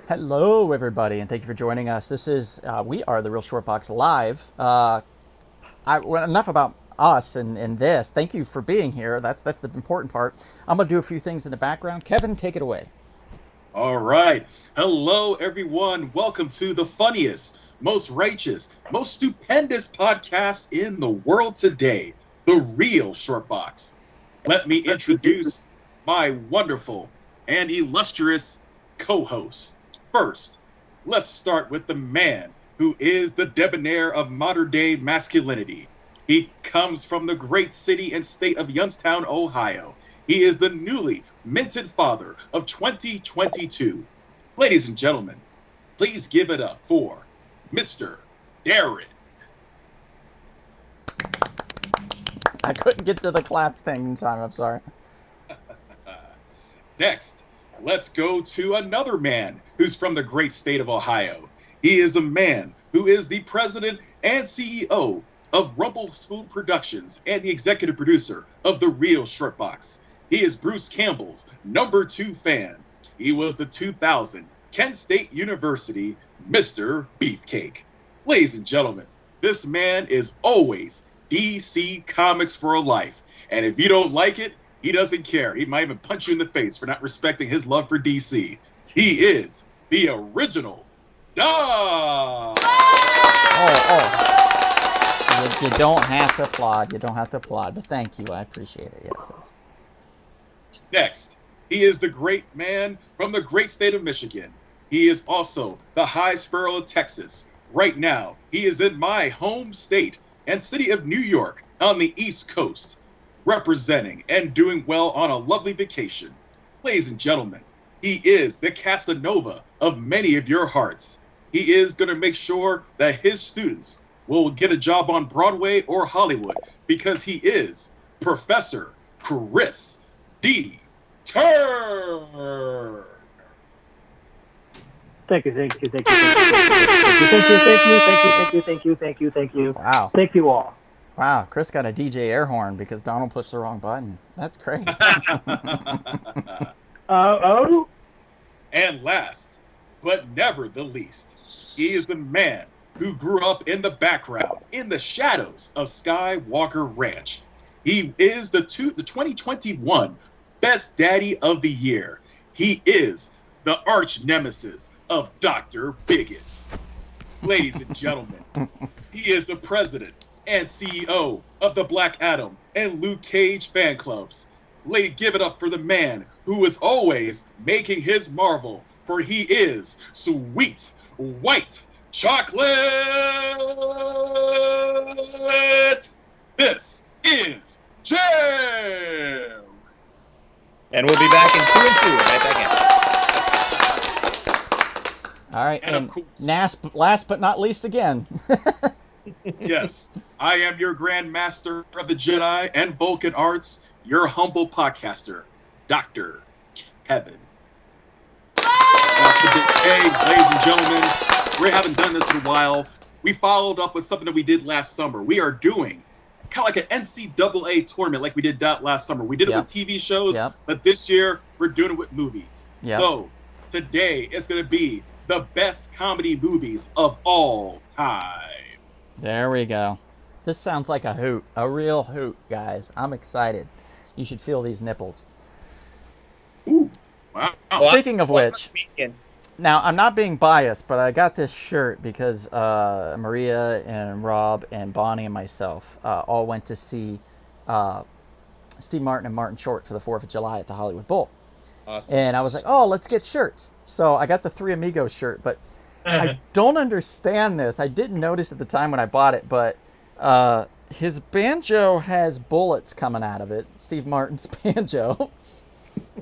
Hello, everybody, and thank you for joining us. We are the Real Short Box Live. Well, enough about us and this. Thank you for being here. That's the important part. I'm gonna do a few things in the background. Kevin, take it away. All right. Hello, everyone. Welcome to the funniest, most righteous, most stupendous podcast in the world today, The Real Short Box. Let me introduce my wonderful and illustrious co-host. First, let's start with the man who is the debonair of modern-day masculinity. He comes from the great city and state of Youngstown, Ohio. He is the newly minted father of 2022. Ladies and gentlemen, please give it up for Mr. Darren. I couldn't get to the clap thing in time. I'm sorry. Next, let's go to another man who's from the great state of Ohio. He is a man who is the president and CEO of Rumble Spoon Productions and the executive producer of The Real Short Box. He is Bruce Campbell's #2 fan. He was the 2000 Kent State University Mr. Beefcake. Ladies and gentlemen, this man is always DC Comics for life. And if you don't like it, he doesn't care. He might even punch you in the face for not respecting his love for DC. He is the original Dog. You don't have to applaud. You don't have to applaud. But thank you. I appreciate it. Yes. Next, he is the great man from the great state of Michigan. He is also the High Sparrow of Texas. Right now, he is in my home state and city of New York on the East Coast, representing and doing well on a lovely vacation. Ladies and gentlemen, he is the Casanova of many of your hearts. He is going to make sure that his students will get a job on Broadway or Hollywood because he is Professor Chris D. Turner. Thank you. Wow. Thank you all. Wow. Chris got a DJ air horn because Donald pushed the wrong button. That's great. And last, but never the least, he is the man who grew up in the background, in the shadows of Skywalker Ranch. He is the 2021 Best Daddy of the Year. He is the arch nemesis of Dr. Bigot. Ladies and gentlemen, he is the president and CEO of the Black Adam and Luke Cage fan clubs. Lady, give it up for the man who is always making his marvel, for he is sweet white chocolate. This is Jam. And we'll be back in 2 and 2 right back in. All right. And of course, last but not least again. yes, I am your Grand Master of the Jedi and Vulcan Arts, your humble podcaster, Dr. Kevin. Now, today, ladies and gentlemen, we haven't done this in a while. We followed up with something that we did last summer. We are doing kind of like an NCAA tournament like we did that last summer. We did it with TV shows, but this year we're doing it with movies. So today it's going to be the best comedy movies of all time. There we go. This sounds like a hoot, a real hoot, guys. I'm excited. You should feel these nipples. Ooh, wow. Speaking of which, now I'm not being biased, but I got this shirt because Maria and Rob and Bonnie and myself all went to see Steve Martin and Martin Short for the 4th of July at the Hollywood Bowl. Awesome. And I was like, oh, let's get shirts. So I got the Three Amigos shirt, but I don't understand this. I didn't notice at the time when I bought it, but his banjo has bullets coming out of it. Steve Martin's banjo.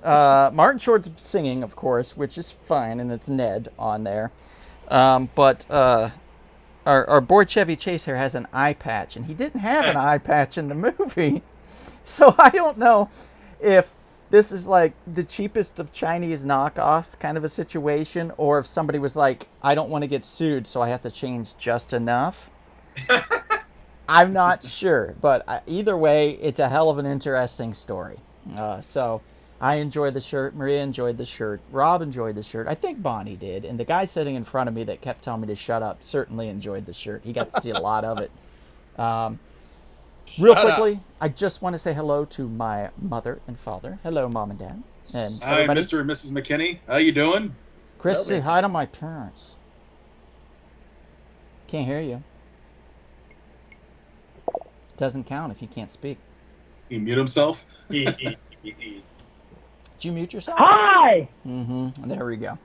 Martin Short's singing, of course, which is fine, and it's Ned on there. But our boy Chevy Chase here has an eye patch, and he didn't have an eye patch in the movie. So I don't know if this is like the cheapest of Chinese knockoffs kind of a situation, or if somebody was like, I don't want to get sued, so I have to change just enough. I'm not sure, but either way, it's a hell of an interesting story. So I enjoyed the shirt. Maria enjoyed the shirt. Rob enjoyed the shirt. I think Bonnie did. And the guy sitting in front of me that kept telling me to shut up certainly enjoyed the shirt. He got to see a lot of it. Real quickly, I just want to say hello to my mother and father. Hello, Mom and Dad. And Hi, everybody. Mr. and Mrs. McKinney. How you doing? Chris, Hello, say hi to my parents. Can't hear you. Doesn't count if you can't speak. He mute himself. Did you mute yourself? Hi! Mm-hmm. There we go.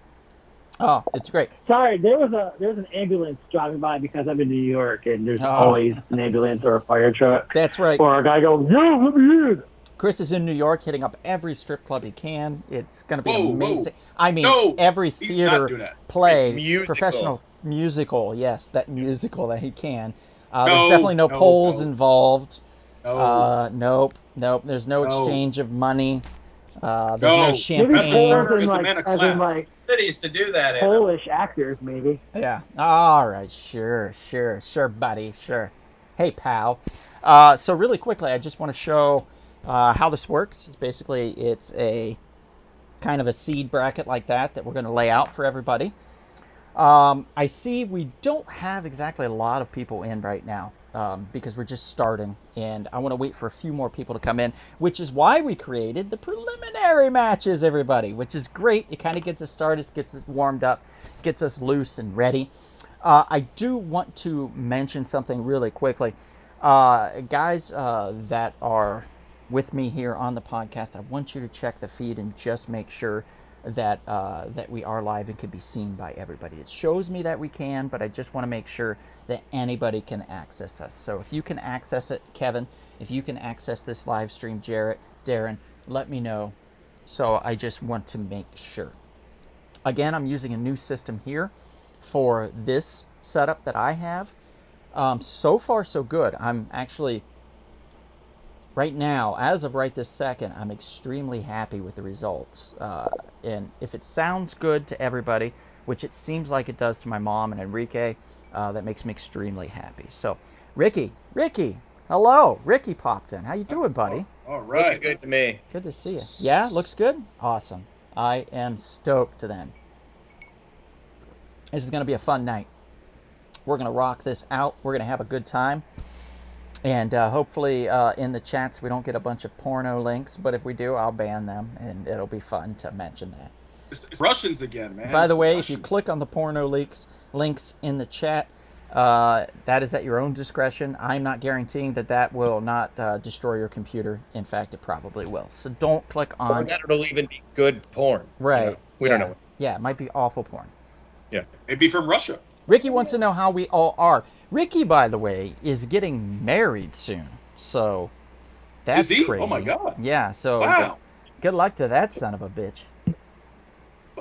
Oh, it's great. Sorry, there's an ambulance driving by because I'm in New York, and there's Oh. always an ambulance or a fire truck. That's right. Or a guy goes, "Yo, let me in." Chris is in New York hitting up every strip club he can. It's going to be Whoa, whoa. amazing. I mean, No, every he's not theater doing that. play, Musical. professional musical, yes, that musical that he can. No, There's definitely no polls no. involved. No. Nope. There's no No. exchange of money. There's No. no Maybe champagne. Professor Turner polls is in a man of as in class. Cities to do that in. Polish actors, maybe. Yeah. All right. Sure, buddy. Sure. Hey, pal. So really quickly, I just want to show how this works. It's a kind of a seed bracket like that we're going to lay out for everybody. I see we don't have exactly a lot of people in right now because we're just starting, and I want to wait for a few more people to come in, which is why we created the preliminary matches, everybody, which is great. It kind of gets us started, gets us warmed up, gets us loose and ready. I do want to mention something really quickly. Guys that are with me here on the podcast, I want you to check the feed and just make sure that we are live and can be seen by everybody. It shows me that we can, but I just want to make sure that anybody can access us. So if you can access it, Kevin, if you can access this live stream, Jarrett, Darren, let me know. So I just want to make sure. Again, I'm using a new system here for this setup that I have. So far, so good. I'm actually, right now, as of right this second, I'm extremely happy with the results. And if it sounds good to everybody, which it seems like it does to my mom and Enrique, that makes me extremely happy. So, Ricky, hello. Ricky popped in. How you doing, buddy? All right. Looking good to me. Good to see you. Yeah, looks good? Awesome. I am stoked then. This is going to be a fun night. We're going to rock this out. We're going to have a good time. And hopefully in the chats we don't get a bunch of porno links, but if we do, I'll ban them, and it'll be fun to mention that. It's Russians again, man. By It's the way, if Russians. you click on the porno links in the chat, that is at your own discretion. I'm not guaranteeing that will not destroy your computer. In fact, it probably will. So don't click Or on. that it'll even be good porn. Right. You know, we don't know. Yeah, it might be awful porn. Yeah. Maybe from Russia. Ricky wants to know how we all are. Ricky, by the way, is getting married soon. So that's Is he? crazy. Oh my God. Yeah, so Wow. good luck to that son of a bitch.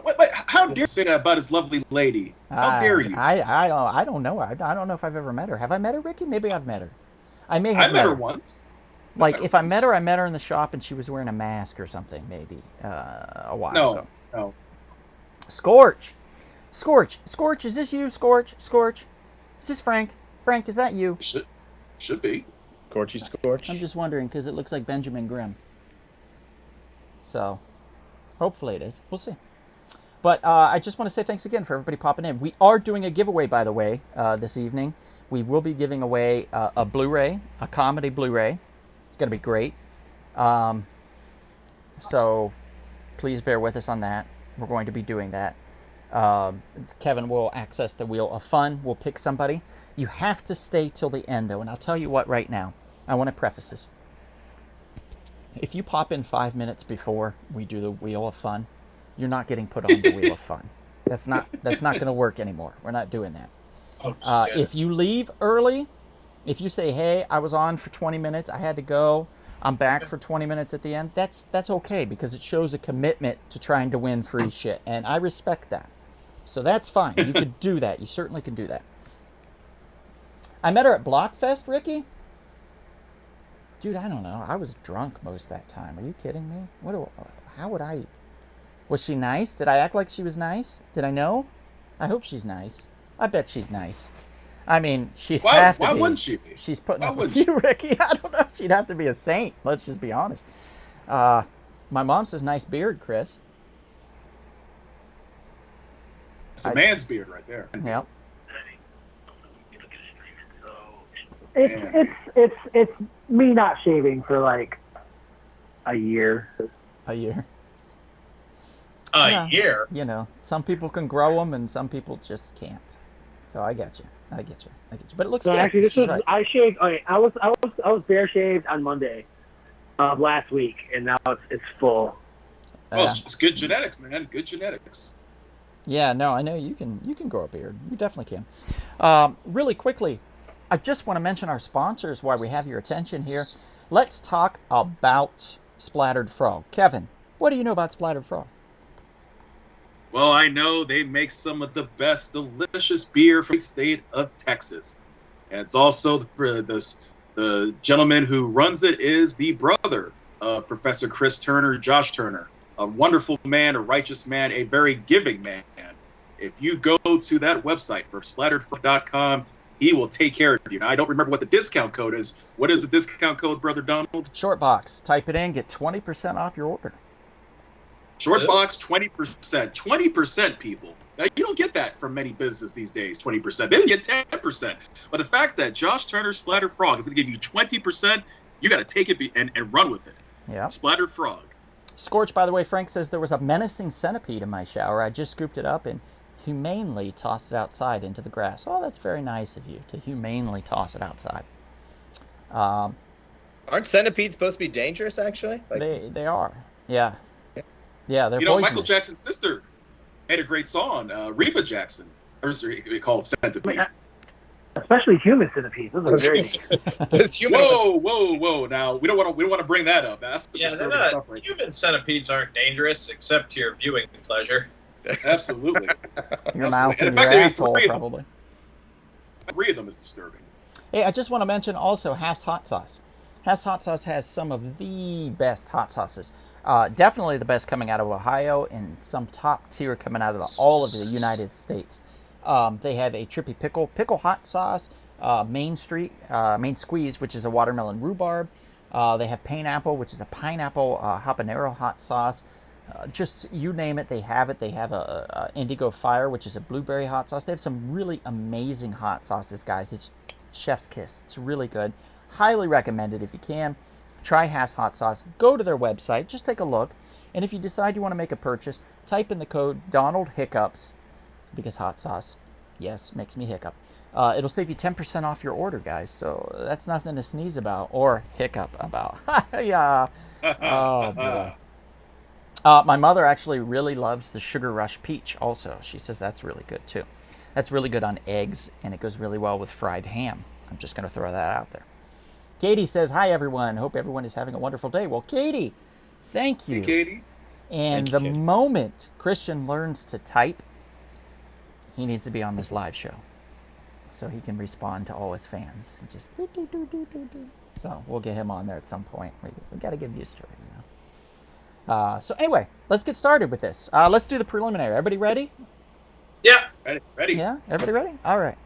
Wait, how dare you say that about his lovely lady? How dare you? I don't know. I don't know if I've ever met her. Have I met her, Ricky? Maybe I've met her. I may have I met her once. Like, if I met her in the shop and she was wearing a mask or something, maybe, a while ago. No. Scorch, is this you, Scorch? Is this Frank? Frank, is that you? Should be. Scorchy scorch. I'm just wondering, because it looks like Benjamin Grimm. So, hopefully it is. We'll see. But I just want to say thanks again for everybody popping in. We are doing a giveaway, by the way, this evening. We will be giving away a Blu-ray, a comedy Blu-ray. It's going to be great. So please bear with us on that. We're going to be doing that. Kevin will access the Wheel of Fun. We'll pick somebody. You have to stay till the end, though. And I'll tell you what right now. I want to preface this. If you pop in 5 minutes before we do the Wheel of Fun, you're not getting put on the Wheel of Fun. That's not going to work anymore. We're not doing that. If you leave early, if you say, hey, I was on for 20 minutes, I had to go, I'm back for 20 minutes at the end, that's okay, because it shows a commitment to trying to win free shit, and I respect that. So that's fine. You could do that. You certainly can do that. I met her at Blockfest, Ricky. Dude, I don't know. I was drunk most of that time. Are you kidding me? How would I... Was she nice? Did I act like she was nice? Did I know? I hope she's nice. I bet she's nice. I mean, she'd have to be. Why wouldn't she be? She's putting Why up with wouldn't you, Ricky. I don't know. She'd have to be a saint. Let's just be honest. My mom says nice beard, Chris. It's a man's beard right there. Yep. It's me not shaving for like a year. A year. A year? You know, some people can grow them and some people just can't. So I get you. But it looks So good. actually, this She's was right. I shaved. Okay, I was bare shaved on Monday of last week, and now it's full. Oh, it's good genetics, man. Good genetics. Yeah, no, I know you can grow a beard. You definitely can. Really quickly, I just want to mention our sponsors while we have your attention here. Let's talk about Splattered Frog. Kevin, what do you know about Splattered Frog? Well, I know they make some of the best delicious beer from the state of Texas. And it's also the gentleman who runs it is the brother of Professor Chris Turner, Josh Turner. A wonderful man, a righteous man, a very giving man. If you go to that website for splatteredfrog.com, he will take care of you. Now, I don't remember what the discount code is. What is the discount code, Brother Donald? Shortbox. Type it in, get 20% off your order. Shortbox, 20%. 20%, people. Now, you don't get that from many businesses these days, 20%. They get 10%. But the fact that Josh Turner Splattered Frog is going to give you 20%, you got to take it and run with it. Yeah. Splattered Frog. Scorch, by the way, Frank says there was a menacing centipede in my shower. I just scooped it up and humanely tossed it outside into the grass. Oh, that's very nice of you to humanely toss it outside. Aren't centipedes supposed to be dangerous, actually? They are. Yeah. Yeah, they're poisonous. Michael Jackson's sister had a great song, Reba Jackson. Or we call it Centipede. Especially human centipedes. Those are very dangerous. Whoa! Now we don't want to bring that up. That's disturbing stuff, right? Human centipedes aren't dangerous except to your viewing pleasure. Absolutely. Your mouth and your asshole, probably. 3 of them is disturbing. Hey, I just want to mention also Half's Hot Sauce. Half's Hot Sauce has some of the best hot sauces. Definitely the best coming out of Ohio and some top tier coming out of all of the United States. They have a Trippy Pickle hot sauce, Main Squeeze, which is a watermelon rhubarb. They have Pineapple, which is a pineapple habanero hot sauce. Just you name it, they have it. They have a Indigo Fire, which is a blueberry hot sauce. They have some really amazing hot sauces, guys. It's chef's kiss. It's really good. Highly recommended if you can. Try Half's Hot Sauce. Go to their website. Just take a look. And if you decide you want to make a purchase, type in the code Donald Hiccups, because hot sauce, yes, makes me hiccup. It'll save you 10% off your order, guys. So that's nothing to sneeze about or hiccup about. Yeah. Oh, boy. My mother actually really loves the Sugar Rush Peach also. She says that's really good, too. That's really good on eggs, and it goes really well with fried ham. I'm just going to throw that out there. Katie says, hi, everyone. Hope everyone is having a wonderful day. Well, Katie, thank you. Hey, Katie. And Thank the you, Katie. moment Christian learns to type, he needs to be on this live show so he can respond to all his fans. He just So we'll get him on there at some point. We got to get used to it, you know. So anyway, let's get started with this. Let's do the preliminary. Everybody ready? Yeah. Ready? Yeah, everybody ready? All right.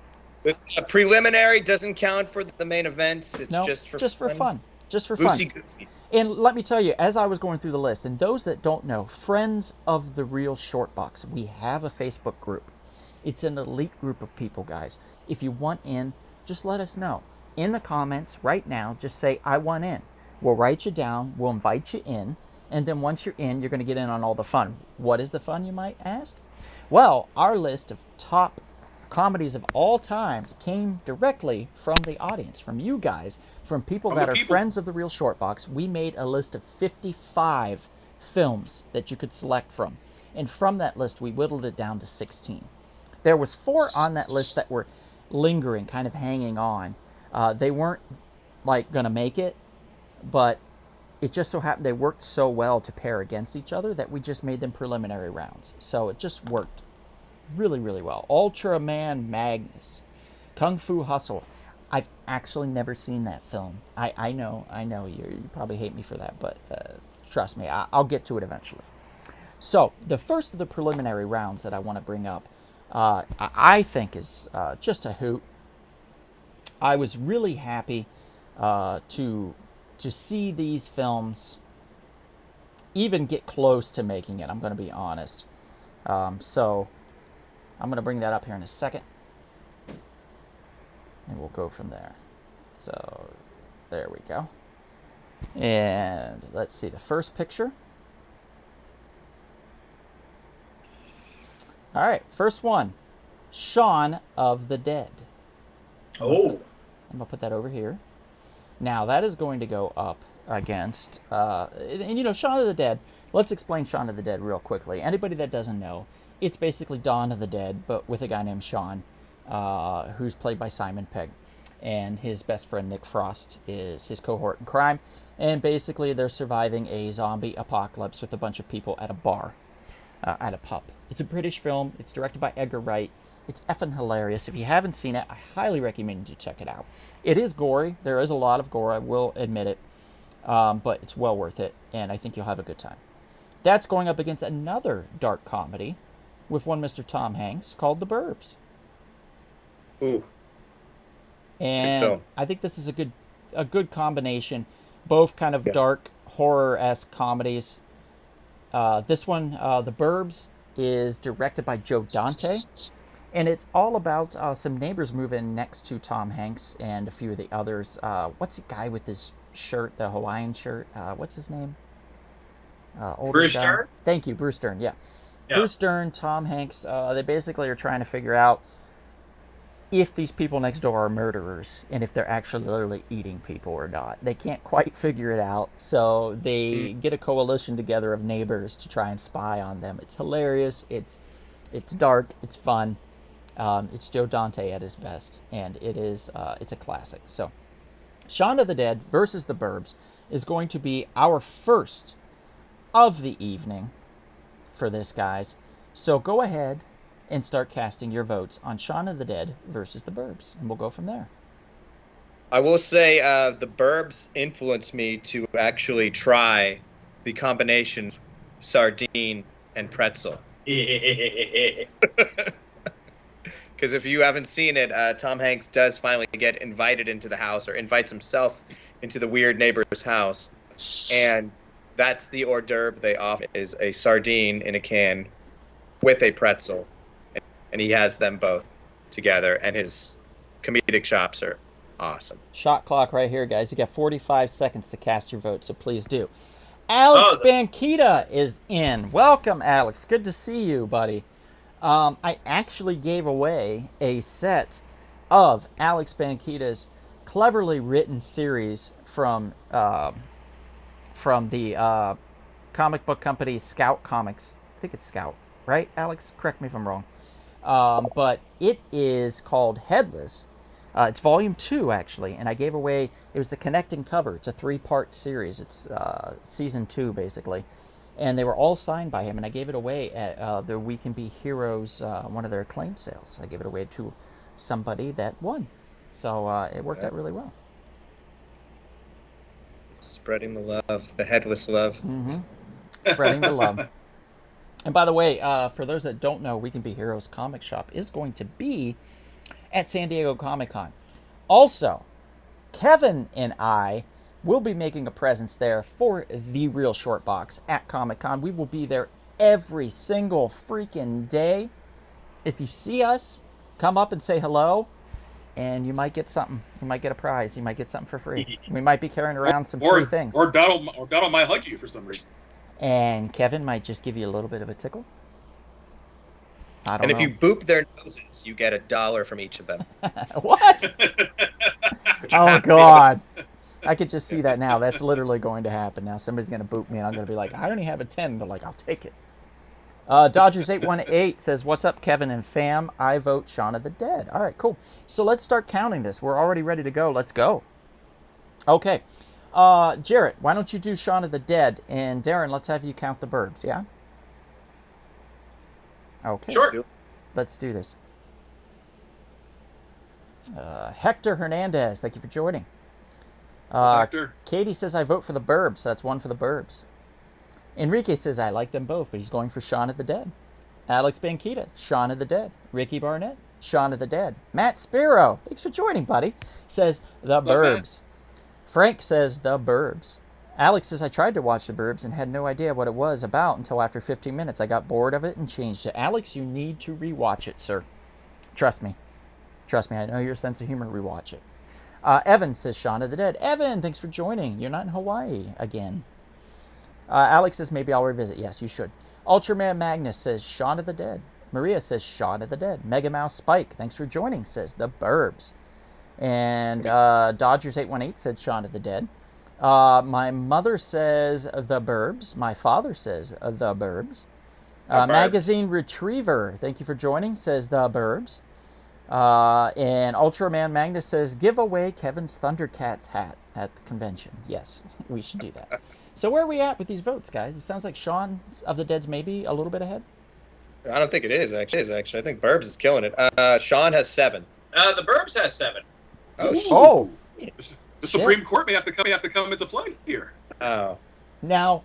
This preliminary doesn't count for the main events. It's No, just for fun. Just for fun. Goosey. And let me tell you, as I was going through the list, and those that don't know, Friends of the Real Shortbox, we have a Facebook group. It's an elite group of people, guys. If you want in, just let us know. In the comments right now, just say, I want in. We'll write you down. We'll invite you in. And then once you're in, you're going to get in on all the fun. What is the fun, you might ask? Well, our list of top comedies of all time came directly from the audience, from you guys, from people that are friends of the Real Shortbox. We made a list of 55 films that you could select from. And from that list, we whittled it down to 16. There was 4 on that list that were lingering, kind of hanging on. They weren't, like, going to make it, but it just so happened they worked so well to pair against each other that we just made them preliminary rounds. So it just worked really, really well. Ultraman Magnus. Kung Fu Hustle. I've actually never seen that film. I know you probably hate me for that, but trust me, I'll get to it eventually. So the first of the preliminary rounds that I want to bring up, I think is just a hoot. I was really happy to see these films even get close to making it, I'm going to be honest. So I'm going to bring that up here in a second. And we'll go from there. So there we go. And let's see the first picture. All right, first one. Shaun of the Dead. Oh. I'm going to put that over here. Now, that is going to go up against, and Shaun of the Dead. Let's explain Shaun of the Dead real quickly. Anybody that doesn't know, it's basically Dawn of the Dead, but with a guy named Shaun, who's played by Simon Pegg. And his best friend, Nick Frost, is his cohort in crime. And basically, they're surviving a zombie apocalypse with a bunch of people at a bar, at a pub. It's a British film. It's directed by Edgar Wright. It's effing hilarious. If you haven't seen it, I highly recommend you check it out. It is gory. There is a lot of gore, I will admit it. But it's well worth it, and I think you'll have a good time. That's going up against another dark comedy with one Mr. Tom Hanks called The Burbs. Ooh. And Good film. I think this is a good combination. Both kind of dark, horror-esque comedies. This one, The Burbs, is directed by Joe Dante. And it's all about some neighbors moving next to Tom Hanks and a few of the others. What's the guy with his shirt, the Hawaiian shirt? What's his name? Bruce Dern? Thank you, Bruce Dern, yeah. Bruce Dern, Tom Hanks, they basically are trying to figure out if these people next door are murderers and if they're actually literally eating people or not. They can't quite figure it out, so they get a coalition together of neighbors to try and spy on them. It's hilarious. It's dark. It's fun. It's Joe Dante at his best, and it's a classic. So, Shaun of the Dead versus The Burbs is going to be our first of the evening for this, guys. So go ahead and start casting your votes on Shaun of the Dead versus The Burbs, and we'll go from there. I will say The Burbs influenced me to actually try the combination sardine and pretzel. Because if you haven't seen it, Tom Hanks does finally get invited into the house, or invites himself into the weird neighbor's house. And that's the hors d'oeuvre they offer, is a sardine in a can with a pretzel. And he has them both together, and his comedic chops are awesome. Shot clock right here, guys. You got 45 seconds to cast your vote, so please do. Alex Banquita is in. Welcome, Alex. Good to see you, buddy. I actually gave away a set of Alex Banquita's cleverly written series from the comic book company Scout Comics. I think it's Scout, right, Alex? Correct me if I'm wrong. But it is called Headless. It's volume 2, actually, and I gave away, it was the connecting cover. It's a 3-part series. It's season 2, basically. And they were all signed by him, and I gave it away at the We Can Be Heroes, one of their acclaim sales. I gave it away to somebody that won. So it worked out really well. Spreading the love, the headless love. Mm-hmm. Spreading the love. And by the way, for those that don't know, We Can Be Heroes comic shop is going to be at San Diego Comic-Con. Also, Kevin and I will be making a presence there for The Real Short Box at Comic-Con. We will be there every single freaking day. If you see us, come up and say hello, and you might get something. You might get a prize. You might get something for free. We might be carrying around some free things. Or Donald might hug you for some reason. And Kevin might just give you a little bit of a tickle. I don't know. And if you boop their noses, you get $1 from each of them. What? Oh, God. I could just see that now. That's literally going to happen now. Somebody's going to boot me, and I'm going to be like, I only have a 10. They're like, I'll take it. Dodgers818 says, what's up, Kevin and fam? I vote Shaun of the Dead. All right, cool. So let's start counting this. We're already ready to go. Let's go. Okay. Jarrett, why don't you do Shaun of the Dead? And Darren, let's have you count the Burbs, yeah? Okay. Sure. Let's do this. Hector Hernandez, thank you for joining. Katie says, I vote for the Burbs. So that's one for the Burbs. Enrique says, I like them both, but he's going for Shaun of the Dead. Alex Banquita, Shaun of the Dead. Ricky Barnett, Shaun of the Dead. Matt Spiro, thanks for joining, buddy, says the Burbs. Frank says the Burbs. Alex says, I tried to watch The Burbs and had no idea what it was about until after 15 minutes. I got bored of it and changed it. Alex, you need to rewatch it, sir. Trust me. Trust me, I know your sense of humor. Rewatch it. Evan says, Shaun of the Dead. Evan, thanks for joining. You're not in Hawaii again. Alex says, maybe I'll revisit. Yes, you should. Ultraman Magnus says, Shaun of the Dead. Maria says, Shaun of the Dead. Mega Mouse Spike, thanks for joining, says The Burbs. And Dodgers818 said, Shaun of the Dead. My mother says The Burbs. My father says The Burbs. Magazine Retriever, thank you for joining, says The Burbs. And Ultraman Magnus says, give away Kevin's Thundercats hat at the convention. Yes, we should do that. So where are we at with these votes, guys? It sounds like Shaun of the Dead's maybe a little bit ahead. I don't think it is, actually. I think Burbs is killing it. Shaun has 7. The Burbs has 7. Oh. The Supreme Court may have to come into play here. Oh. Now,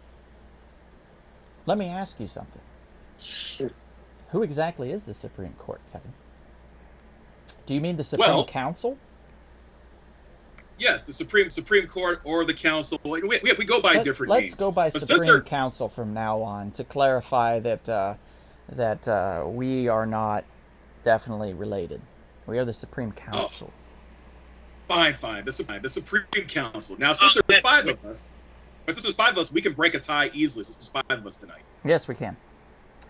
let me ask you something. Who exactly is the Supreme Court, Kevin? Do you mean the Supreme Council? Yes, the Supreme Court or the Council. We go by different names. Let's go by Supreme Council from now on to clarify that we are not definitely related. We are the Supreme Council. Fine. The Supreme Council. Now, since there's 5 of us, we can break a tie easily. Since there's 5 of us tonight. Yes, we can.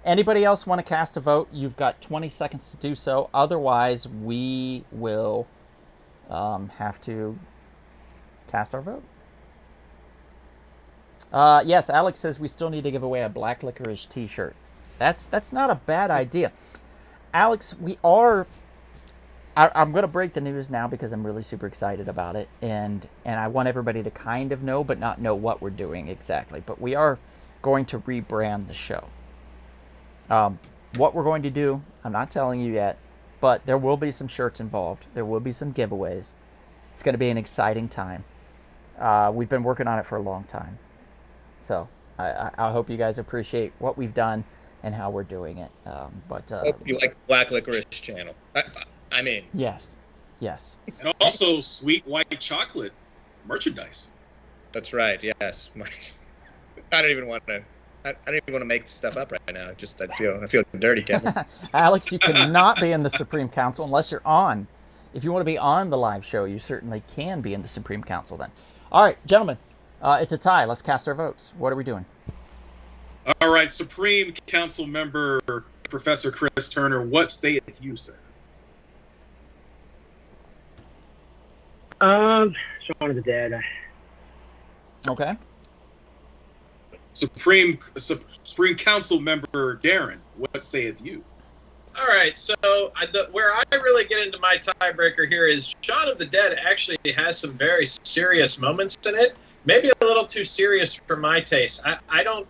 Anybody else want to cast a vote? You've got 20 seconds to do so. Otherwise, we will have to cast our vote. Yes, Alex says we still need to give away a black licorice t-shirt. That's not a bad idea. Alex, we are... I'm going to break the news now because I'm really super excited about it. And I want everybody to kind of know, but not know what we're doing exactly. But we are going to rebrand the show. What we're going to do, I'm not telling you yet, but there will be some shirts involved. There will be some giveaways. It's going to be an exciting time. We've been working on it for a long time. So I hope you guys appreciate what we've done and how we're doing it. I hope you like Black Licorice channel. I mean. Yes. And also sweet white chocolate merchandise. That's right, yes. I don't even want to make stuff up right now. I feel dirty, Kevin. Alex, you cannot be in the Supreme Council unless you're on. If you want to be on the live show, you certainly can be in the Supreme Council then. All right, gentlemen, it's a tie. Let's cast our votes. What are we doing? All right, Supreme Council member Professor Chris Turner, what saith you, sir? Shaun of the Dead. Okay. Supreme Council member Darren, what saith you? All right, so where I really get into my tiebreaker here is Shaun of the Dead actually has some very serious moments in it. Maybe a little too serious for my taste. I don't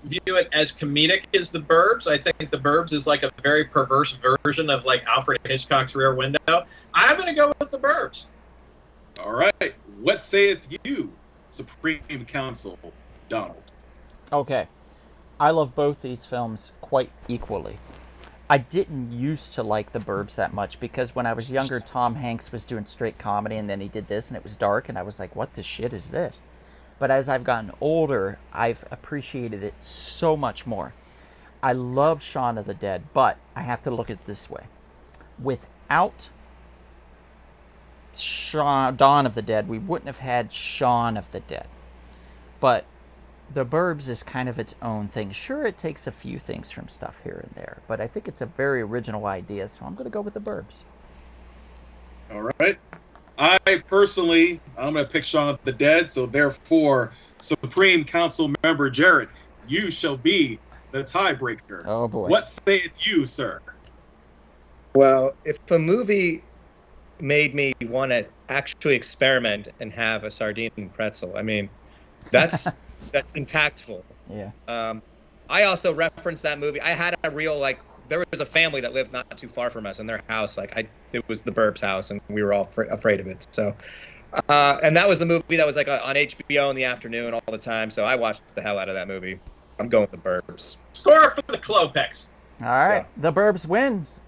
view it as comedic as The Burbs. I think The Burbs is like a very perverse version of like Alfred Hitchcock's Rear Window. I'm going to go with The Burbs. All right, what saith you, Supreme Council Donald? Okay. I love both these films quite equally. I didn't used to like The Burbs that much because when I was younger, Tom Hanks was doing straight comedy and then he did this and it was dark and I was like, what the shit is this? But as I've gotten older, I've appreciated it so much more. I love Shaun of the Dead, but I have to look at it this way. Without Dawn of the Dead, we wouldn't have had Shaun of the Dead. But The Burbs is kind of its own thing. Sure, it takes a few things from stuff here and there, but I think it's a very original idea, so I'm going to go with The Burbs. All right. I'm going to pick Shaun of the Dead, so therefore, Supreme Council member Jared, you shall be the tiebreaker. Oh, boy. What saith you, sir? Well, if a movie made me want to actually experiment and have a sardine pretzel, I mean, that's impactful. Yeah. I also referenced that movie. I had a real, there was a family that lived not too far from us, and their house, it was the Burbs house, and we were all afraid of it. So, and that was the movie that was on HBO in the afternoon all the time. So I watched the hell out of that movie. I'm going with the Burbs. Score for the Klopex. All right. Yeah. The Burbs wins.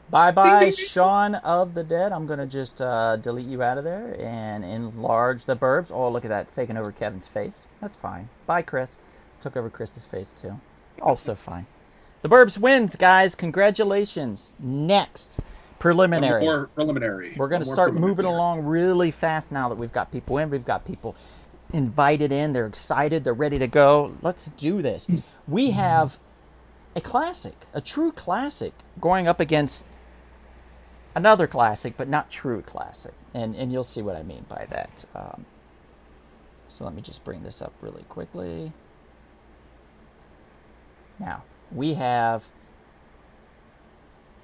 Bye-bye, Shaun of the Dead. I'm going to just delete you out of there and enlarge the Burbs. Oh, look at that. It's taking over Kevin's face. That's fine. Bye, Chris. It's took over Chris's face, too. Also fine. The Burbs wins, guys. Congratulations. Next, preliminary. One more preliminary. We're going to start moving along really fast now that we've got people in. We've got people invited in. They're excited. They're ready to go. Let's do this. We have a classic, a true classic, going up against another classic, but not true classic. And you'll see what I mean by that. So let me just bring this up really quickly. Now, we have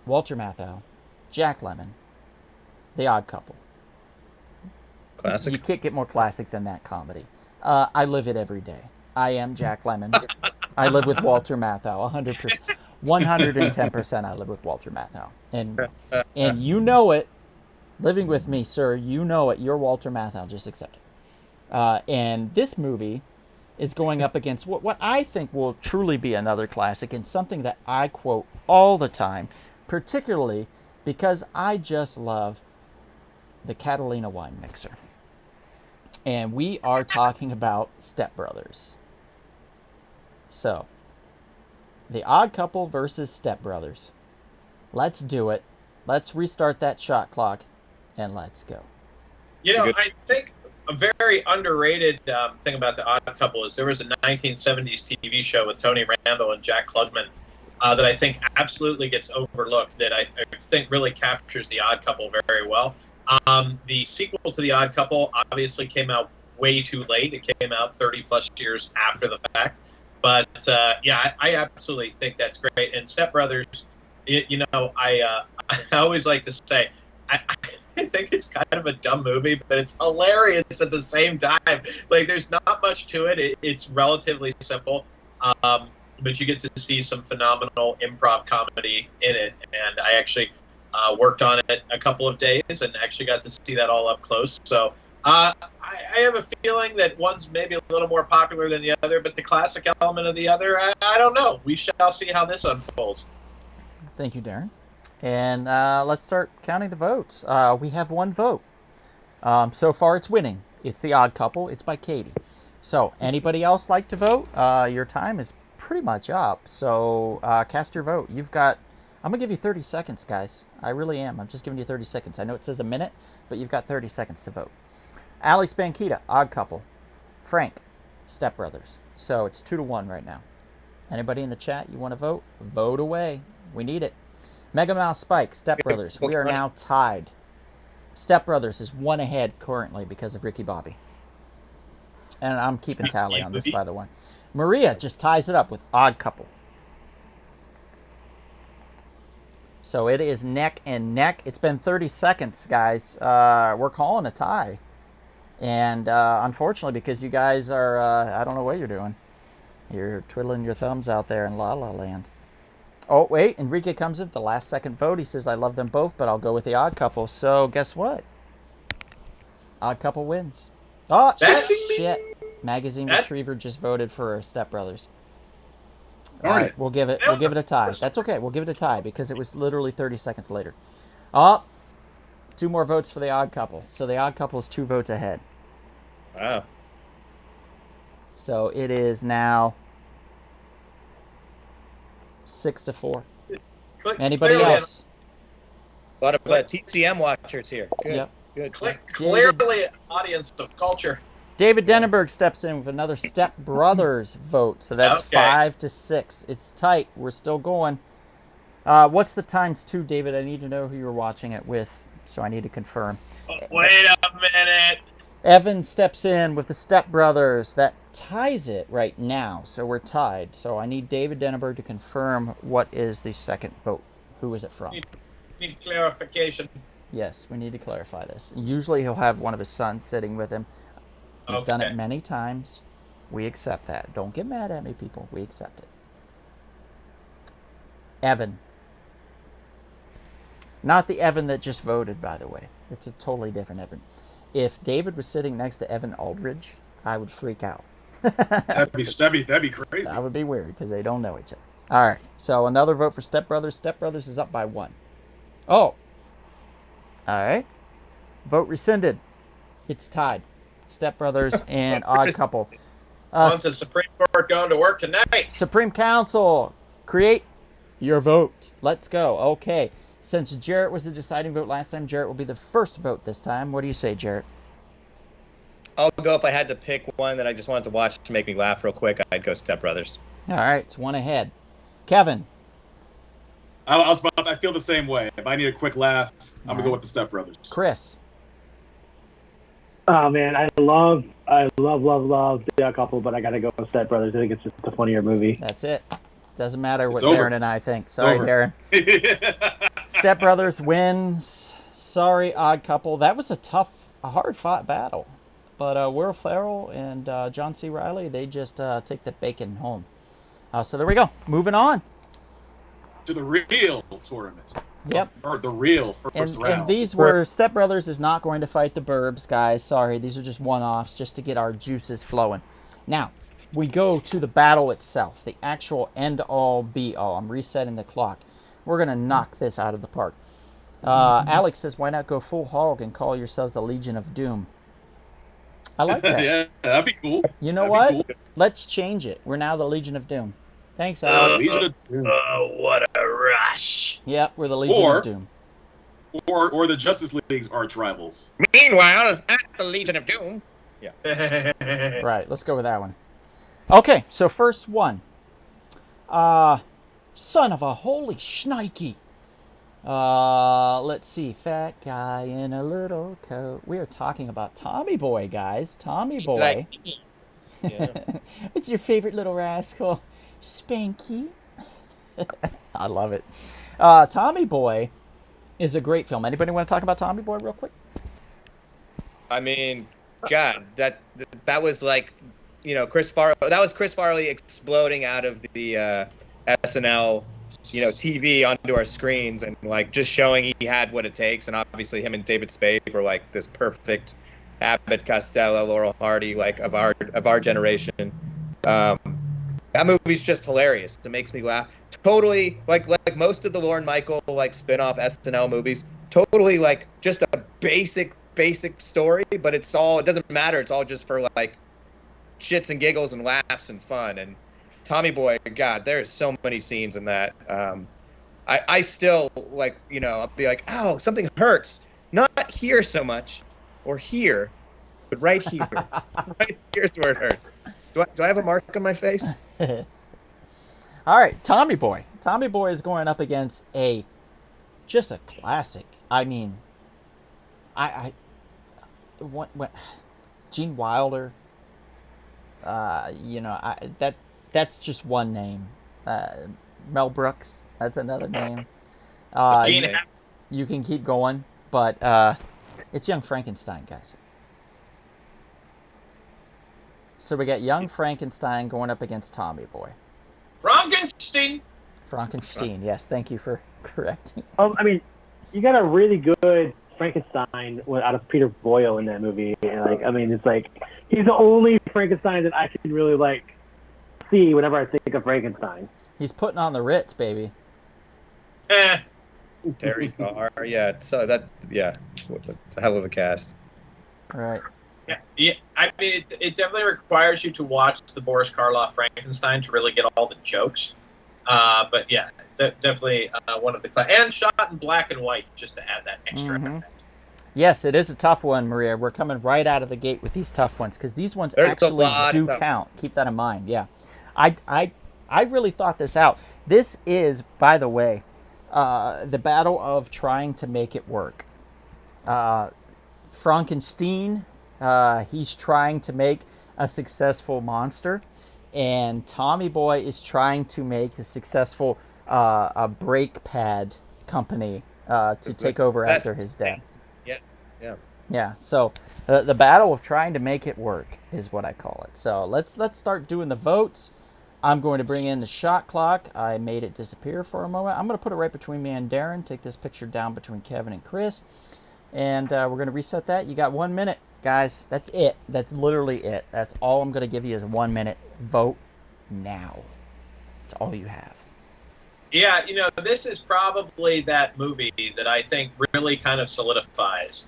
Walter Matthau, Jack Lemmon, The Odd Couple. Classic. You can't get more classic than that comedy. I live it every day. I am Jack Lemmon. I live with Walter Matthau, 100%. 110% I live with Walter Matthau. And you know it. Living with me, sir, you know it. You're Walter Matthau. Just accept it. And this movie is going up against what I think will truly be another classic and something that I quote all the time, particularly because I just love the Catalina wine mixer. And we are talking about Step Brothers. So, The Odd Couple versus Step Brothers. Let's do it. Let's restart that shot clock, and let's go. You know, I think a very underrated thing about The Odd Couple is there was a 1970s TV show with Tony Randall and Jack Klugman that I think absolutely gets overlooked, that I think really captures The Odd Couple very well. The sequel to The Odd Couple obviously came out way too late. It came out 30-plus years after the fact. But, yeah, I absolutely think that's great. And Step Brothers, I always like to say, I think it's kind of a dumb movie, but it's hilarious at the same time. Like, there's not much to it. It's relatively simple. But you get to see some phenomenal improv comedy in it. And I actually worked on it a couple of days and actually got to see that all up close. So I have a feeling that one's maybe a little more popular than the other, but the classic element of the other, I don't know. We shall see how this unfolds. Thank you, Darren. And let's start counting the votes. We have one vote. So far, it's winning. It's The Odd Couple. It's by Katie. So, anybody else like to vote? Your time is pretty much up. So, cast your vote. I'm going to give you 30 seconds, guys. I really am. I'm just giving you 30 seconds. I know it says a minute, but you've got 30 seconds to vote. Alex Banquita, Odd Couple. Frank, Step Brothers. So, it's 2-1 right now. Anybody in the chat you want to vote? Vote away. We need it. Mega Mouse Spike, Step Brothers. We are now tied. Step Brothers is one ahead currently because of Ricky Bobby. And I'm keeping tally on this, by the way. Maria just ties it up with Odd Couple. So it is neck and neck. It's been 30 seconds, guys. We're calling a tie. And unfortunately, because you guys are, I don't know what you're doing. You're twiddling your thumbs out there in La La Land. Oh, wait, Enrique comes in the last second vote. He says, I love them both, but I'll go with The Odd Couple. So, guess what? Odd Couple wins. Oh, shit. Magazine Retriever just voted for Step Brothers. All right, we'll give it a tie. That's okay. We'll give it a tie because it was literally 30 seconds later. Oh, 2 more votes for The Odd Couple. So, The Odd Couple is 2 votes ahead. Wow. So, it is now 6-4. Anybody else? A lot of TCM watchers here. Good. Yep. Good. Clearly an audience of culture. David Denenberg steps in with another Step Brothers vote. So that's 5-6. It's tight. We're still going. What's the times 2, David? I need to know who you're watching it with, so I need to confirm. Wait a minute. Evan steps in with the Step Brothers. That ties it right now, so we're tied. So I need David Denenberg to confirm what is the second vote. Who is it from? Need clarification. Yes, we need to clarify this. Usually he'll have one of his sons sitting with him. He's done it many times. We accept that. Don't get mad at me, people. We accept it. Evan. Not the Evan that just voted, by the way. It's a totally different Evan. If David was sitting next to Evan Aldridge, I would freak out. That'd be crazy. That would be weird because they don't know each other. All right, so another vote for Step Brothers. Step Brothers is up by 1. Oh. All right. Vote rescinded. It's tied. Step Brothers and Odd Couple. Want the Supreme Court going to work tonight? Supreme Council, create your vote. Let's go. Okay. Since Jarrett was the deciding vote last time, Jarrett will be the first vote this time. What do you say, Jarrett? I'll go if I had to pick one that I just wanted to watch to make me laugh real quick. I'd go Step Brothers. All right, it's one ahead. Kevin. I feel the same way. If I need a quick laugh, I'm gonna go with the Step Brothers. Chris. Oh man, I love the Odd Couple, but I gotta go with Step Brothers. I think it's just a funnier movie. That's it. Doesn't matter what It's over. Darren and I think. Sorry, Darren. Step Brothers wins. Sorry, Odd Couple. That was a hard-fought battle. But Will Ferrell and John C. Reilly, they just take the bacon home. So there we go. Moving on. To the real tournament. Yep. Or the real first round. And these were Step Brothers is not going to fight the Burbs, guys. Sorry, these are just one-offs just to get our juices flowing. Now, we go to the battle itself, the actual end-all, be-all. I'm resetting the clock. We're going to knock this out of the park. Alex says, why not go full hog and call yourselves the Legion of Doom? I like that. Yeah, that'd be cool. You know That'd what? be cool. Let's change it. We're now the Legion of Doom. Thanks, Alex. Legion of Doom. Oh, what a rush! Yep, we're the Legion of Doom. Or the Justice League's arch rivals. Meanwhile, it's not the Legion of Doom. Right, let's go with that one. Okay, so first one. Son of a holy shnikey. Let's see. Fat guy in a little coat. We are talking about Tommy Boy, guys. Tommy Boy. What's your favorite little rascal? Spanky. I love it. Tommy Boy is a great film. Anybody want to talk about Tommy Boy real quick? I mean, God, that was like, Chris Farley. That was Chris Farley exploding out of the SNL, TV onto our screens and like just showing he had what it takes. And obviously, him and David Spade were like this perfect Abbott Costello, Laurel Hardy, like of our generation. That movie's just hilarious. It makes me laugh. Totally like most of the Lorne Michael like spin-off SNL movies. Totally like just a basic story, but it doesn't matter. It's all just for like shits and giggles and laughs and fun. And Tommy Boy, God, there's so many scenes in that. I still like, I'll be like, ow, something hurts. Not here so much, or here, but right here. Right here's where it hurts. Do I have a mark on my face? All right, Tommy Boy. Tommy Boy is going up against just a classic. I mean, what Gene Wilder. That's just one name. Mel Brooks. That's another name. You can keep going, but it's Young Frankenstein, guys. So we got Young Frankenstein going up against Tommy Boy. Frankenstein, yes. Thank you for correcting. I mean, you got a really good Frankenstein out of Peter Boyle in that movie. And it's like he's the only Frankenstein that I can really see whenever I think of Frankenstein. He's putting on the Ritz, baby. Terry Carr, yeah. So it's a hell of a cast. All right. Yeah. I mean, it definitely requires you to watch the Boris Karloff Frankenstein to really get all the jokes. But yeah, definitely one of the and shot in black and white just to add that extra effect. Yes, it is a tough one, Maria. We're coming right out of the gate with these tough ones because these ones actually do count. Keep that in mind. Yeah, I really thought this out. This is, by the way, the battle of trying to make it work. Frankenstein, he's trying to make a successful monster, and Tommy Boy is trying to make a successful a brake pad company to take over after his death. Yeah. So the battle of trying to make it work is what I call it. So let's start doing the votes. I'm going to bring in the shot clock. I made it disappear for a moment. I'm going to put it right between me and Darren. Take this picture down between Kevin and Chris. And we're going to reset that. You got 1 minute, guys. That's it. That's literally it. That's all I'm going to give you is 1 minute. Vote now. That's all you have. Yeah, this is probably that movie that I think really kind of solidifies.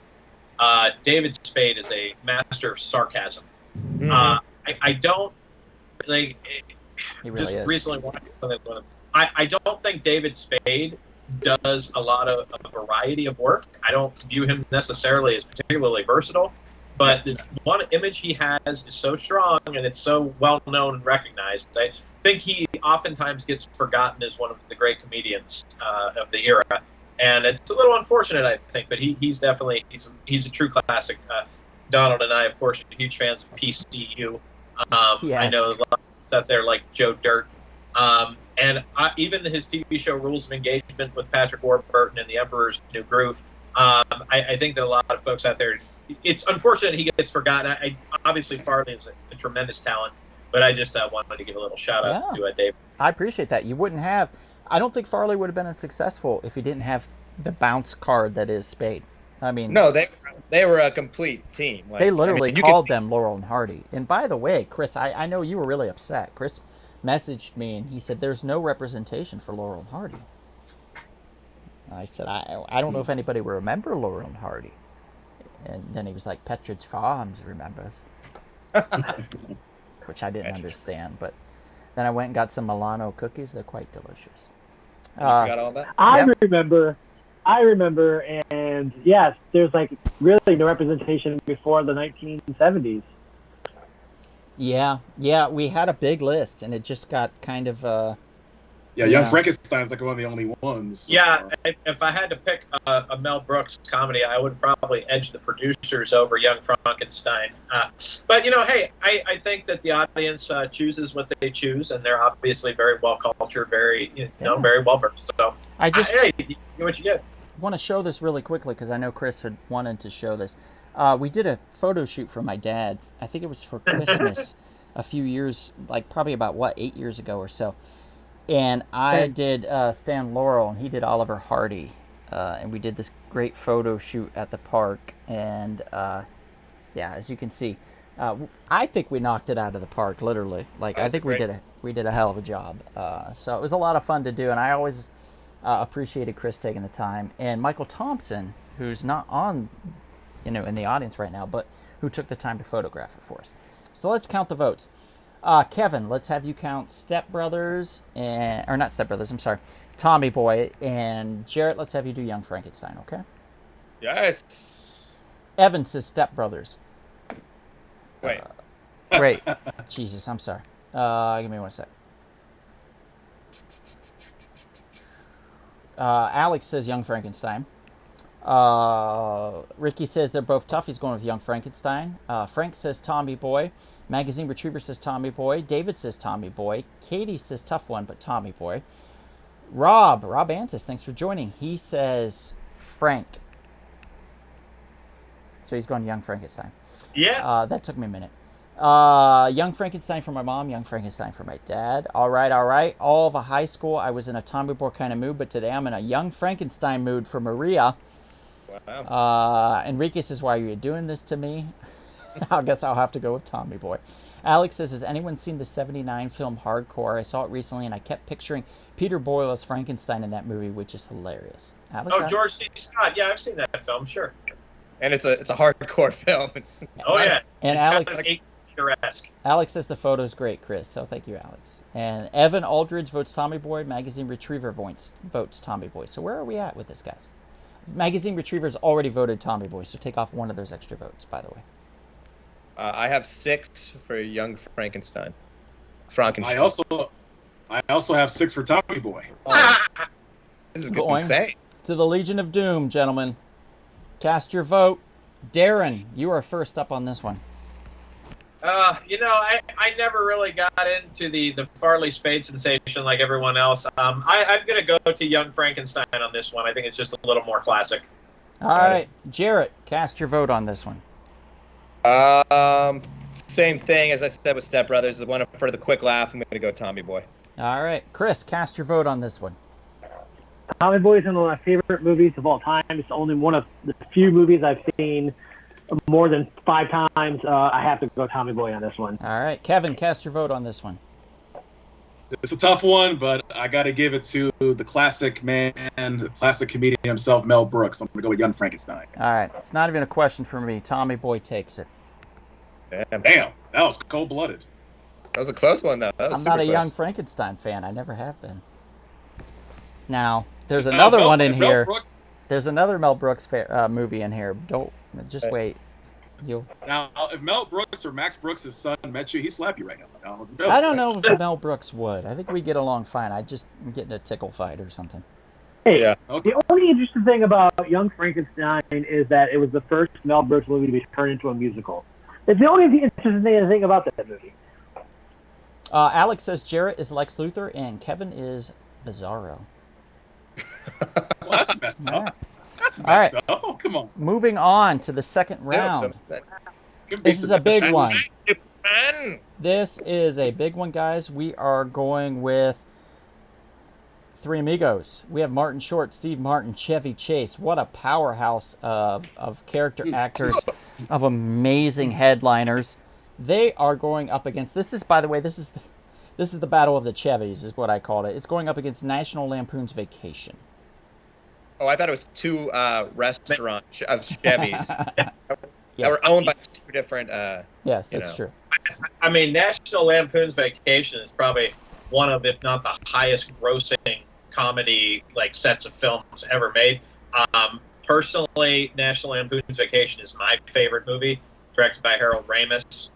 David Spade is a master of sarcasm. Mhm. I don't like. He really Just is. recently watched something with him. I don't think David Spade does a lot of a variety of work. I don't view him necessarily as particularly versatile, but this one image he has is so strong and it's so well known and recognized. I think he oftentimes gets forgotten as one of the great comedians of the era, and it's a little unfortunate, I think. But he's definitely he's a true classic. Donald and I, of course, are huge fans of PCU. I know a lot that they're like Joe Dirt. And even his TV show Rules of Engagement with Patrick Warburton and The Emperor's New Groove, I think that a lot of folks out there, it's unfortunate he gets forgotten. Obviously, Farley is a tremendous talent, but I just wanted to give a little shout out to Dave. I appreciate that. You wouldn't have, I don't think Farley would have been as successful if he didn't have the bounce card that is Spade. I mean, No, they were a complete team. Like, they literally I mean, called them Laurel and Hardy. And by the way, Chris, I know you were really upset. Chris messaged me and he said there's no representation for Laurel and Hardy. I said, I don't know if anybody will remember Laurel and Hardy. And then he was like, Petridge Farms remembers. Which I didn't understand. But then I went and got some Milano cookies. They're quite delicious. You forgot all that? I remember, and yes, there's like really no representation before the 1970s. Yeah, we had a big list, and it just got kind of... Young Frankenstein's like one of the only ones. Yeah, if I had to pick a Mel Brooks comedy, I would probably edge the producers over Young Frankenstein. But hey, I think that the audience chooses what they choose, and they're obviously very well cultured, very very well versed. So hey, you get what you get. I want to show this really quickly because I know Chris had wanted to show this. We did a photo shoot for my dad. I think it was for Christmas a few years, like probably about 8 years ago or so. And I did Stan Laurel, and he did Oliver Hardy, and we did this great photo shoot at the park. And as you can see, I think we knocked it out of the park, literally. Like I think we did a hell of a job. So it was a lot of fun to do, and I always appreciated Chris taking the time, and Michael Thompson, who's not on, in the audience right now, but who took the time to photograph it for us. So let's count the votes. Kevin, let's have you count Step Brothers, or not Step Brothers, I'm sorry, Tommy Boy, and Jarrett, let's have you do Young Frankenstein, okay? Yes. Evan says Step Brothers. Wait. Great. Jesus, I'm sorry. Give me 1 sec. Alex says Young Frankenstein. Ricky says they're both tough. He's going with Young Frankenstein. Frank says Tommy Boy. Magazine Retriever says Tommy Boy. David says Tommy Boy. Katie says tough one, but Tommy Boy. Rob Antis, thanks for joining. He says Frank. So he's going Young Frankenstein. Yes. That took me a minute. Young Frankenstein for my mom, Young Frankenstein for my dad. All right. All of a high school, I was in a Tommy Boy kind of mood, but today I'm in a Young Frankenstein mood for Maria. Wow. Enrique says, why are you doing this to me? I guess I'll have to go with Tommy Boy. Alex says, has anyone seen the 79 film Hardcore? I saw it recently, and I kept picturing Peter Boyle as Frankenstein in that movie, which is hilarious. Alex, George C. Scott. Yeah, I've seen that film, sure. And it's a hardcore film. And Alex says the photo's great, Chris. So thank you, Alex. And Evan Aldridge votes Tommy Boy. Magazine Retriever votes Tommy Boy. So where are we at with this, guys? Magazine Retriever's already voted Tommy Boy, so take off one of those extra votes, by the way. I have 6 for Young Frankenstein. I also have 6 for Tommy Boy. Oh, this is Going insane. To the Legion of Doom, gentlemen. Cast your vote. Darren, you are first up on this one. I never really got into the Farley Spade sensation like everyone else. I'm going to go to Young Frankenstein on this one. I think it's just a little more classic. All right. Jarrett, cast your vote on this one. Same thing as I said with Step Brothers. I want for the quick laugh. I'm going to go Tommy Boy. All right. Chris, cast your vote on this one. Tommy Boy is one of my favorite movies of all time. It's only one of the few movies I've seen more than 5 times. I have to go Tommy Boy on this one. All right. Kevin, cast your vote on this one. It's a tough one, but I got to give it to the classic man, the classic comedian himself, Mel Brooks. I'm going to go with Young Frankenstein. All right, it's not even a question for me. Tommy Boy takes it. Damn, that was cold-blooded. That was a close one, though. I'm not a Young Frankenstein fan. I never have been. Now, there's another one in here. There's another Mel Brooks movie in here. Just wait. Now, if Mel Brooks or Max Brooks' son met you, he'd slap you right now. I don't know if Mel Brooks would. I think we get along fine. I'm getting a tickle fight or something. Hey, yeah. Okay. The only interesting thing about Young Frankenstein is that it was the first Mel Brooks movie to be turned into a musical. That's the only interesting thing about that movie. Alex says Jarrett is Lex Luthor and Kevin is Bizarro. Well, that's messed up. That's All right. messed up. Oh, come on. Moving on to the second round. This is a big one. This is a big one, guys. We are going with Three Amigos. We have Martin Short, Steve Martin, Chevy Chase. What a powerhouse of character actors, of amazing headliners. They are going up against. This is, by the way, this is the battle of the Chevys, is what I called it. It's going up against National Lampoon's Vacation. Oh, I thought it was two restaurants of Chevys that Yes. were owned by two different. Yes, that's true. I mean, National Lampoon's Vacation is probably one of, if not the highest grossing comedy sets of films ever made. Personally, National Lampoon's Vacation is my favorite movie, directed by Harold Ramis.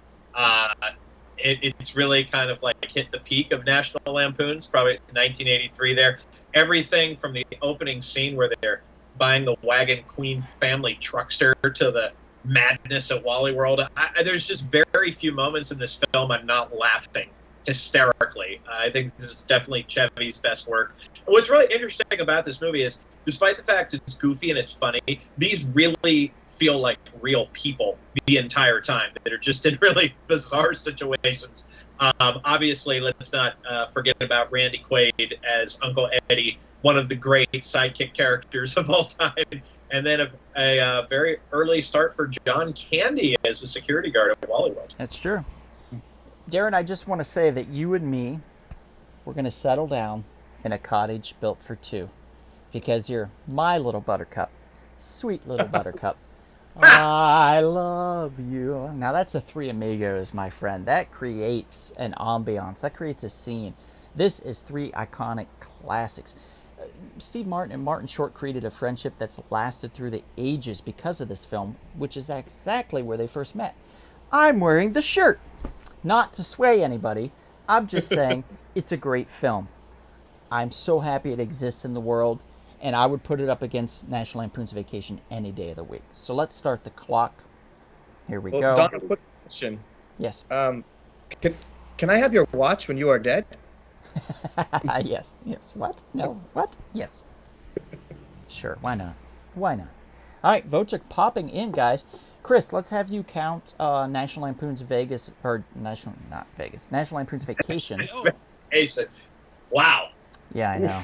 It's really kind of hit the peak of National Lampoon's, probably 1983 there. Everything from the opening scene where they're buying the Wagon Queen family truckster to the madness at Wally World. There's just very few moments in this film I'm not laughing hysterically. I think this is definitely Chevy's best work. And what's really interesting about this movie is, despite the fact it's goofy and it's funny, these really feel like real people the entire time that are just in really bizarre situations. Obviously, let's not forget about Randy Quaid as Uncle Eddie, one of the great sidekick characters of all time. And then a very early start for John Candy as a security guard at Wally World. That's true. Darren, I just want to say that you and me, we're going to settle down in a cottage built for two, because you're my little buttercup, sweet little buttercup. I love you. Now that's a Three Amigos, my friend. That creates an ambiance. That creates a scene. This is three iconic classics. Steve Martin and Martin Short created a friendship that's lasted through the ages because of this film, which is exactly where they first met. I'm wearing the shirt. Not to sway anybody. I'm just saying it's a great film. I'm so happy it exists in the world, and I would put it up against National Lampoon's Vacation any day of the week. So let's start the clock. Here we go. Don, a quick question. Yes. Can I have your watch when you are dead? Yes. What? No. What? Yes. Sure. Why not? All right, votes are popping in, guys. Chris, let's have you count National Lampoon's National Lampoon's Vacation. Jason. Wow. Yeah, I know.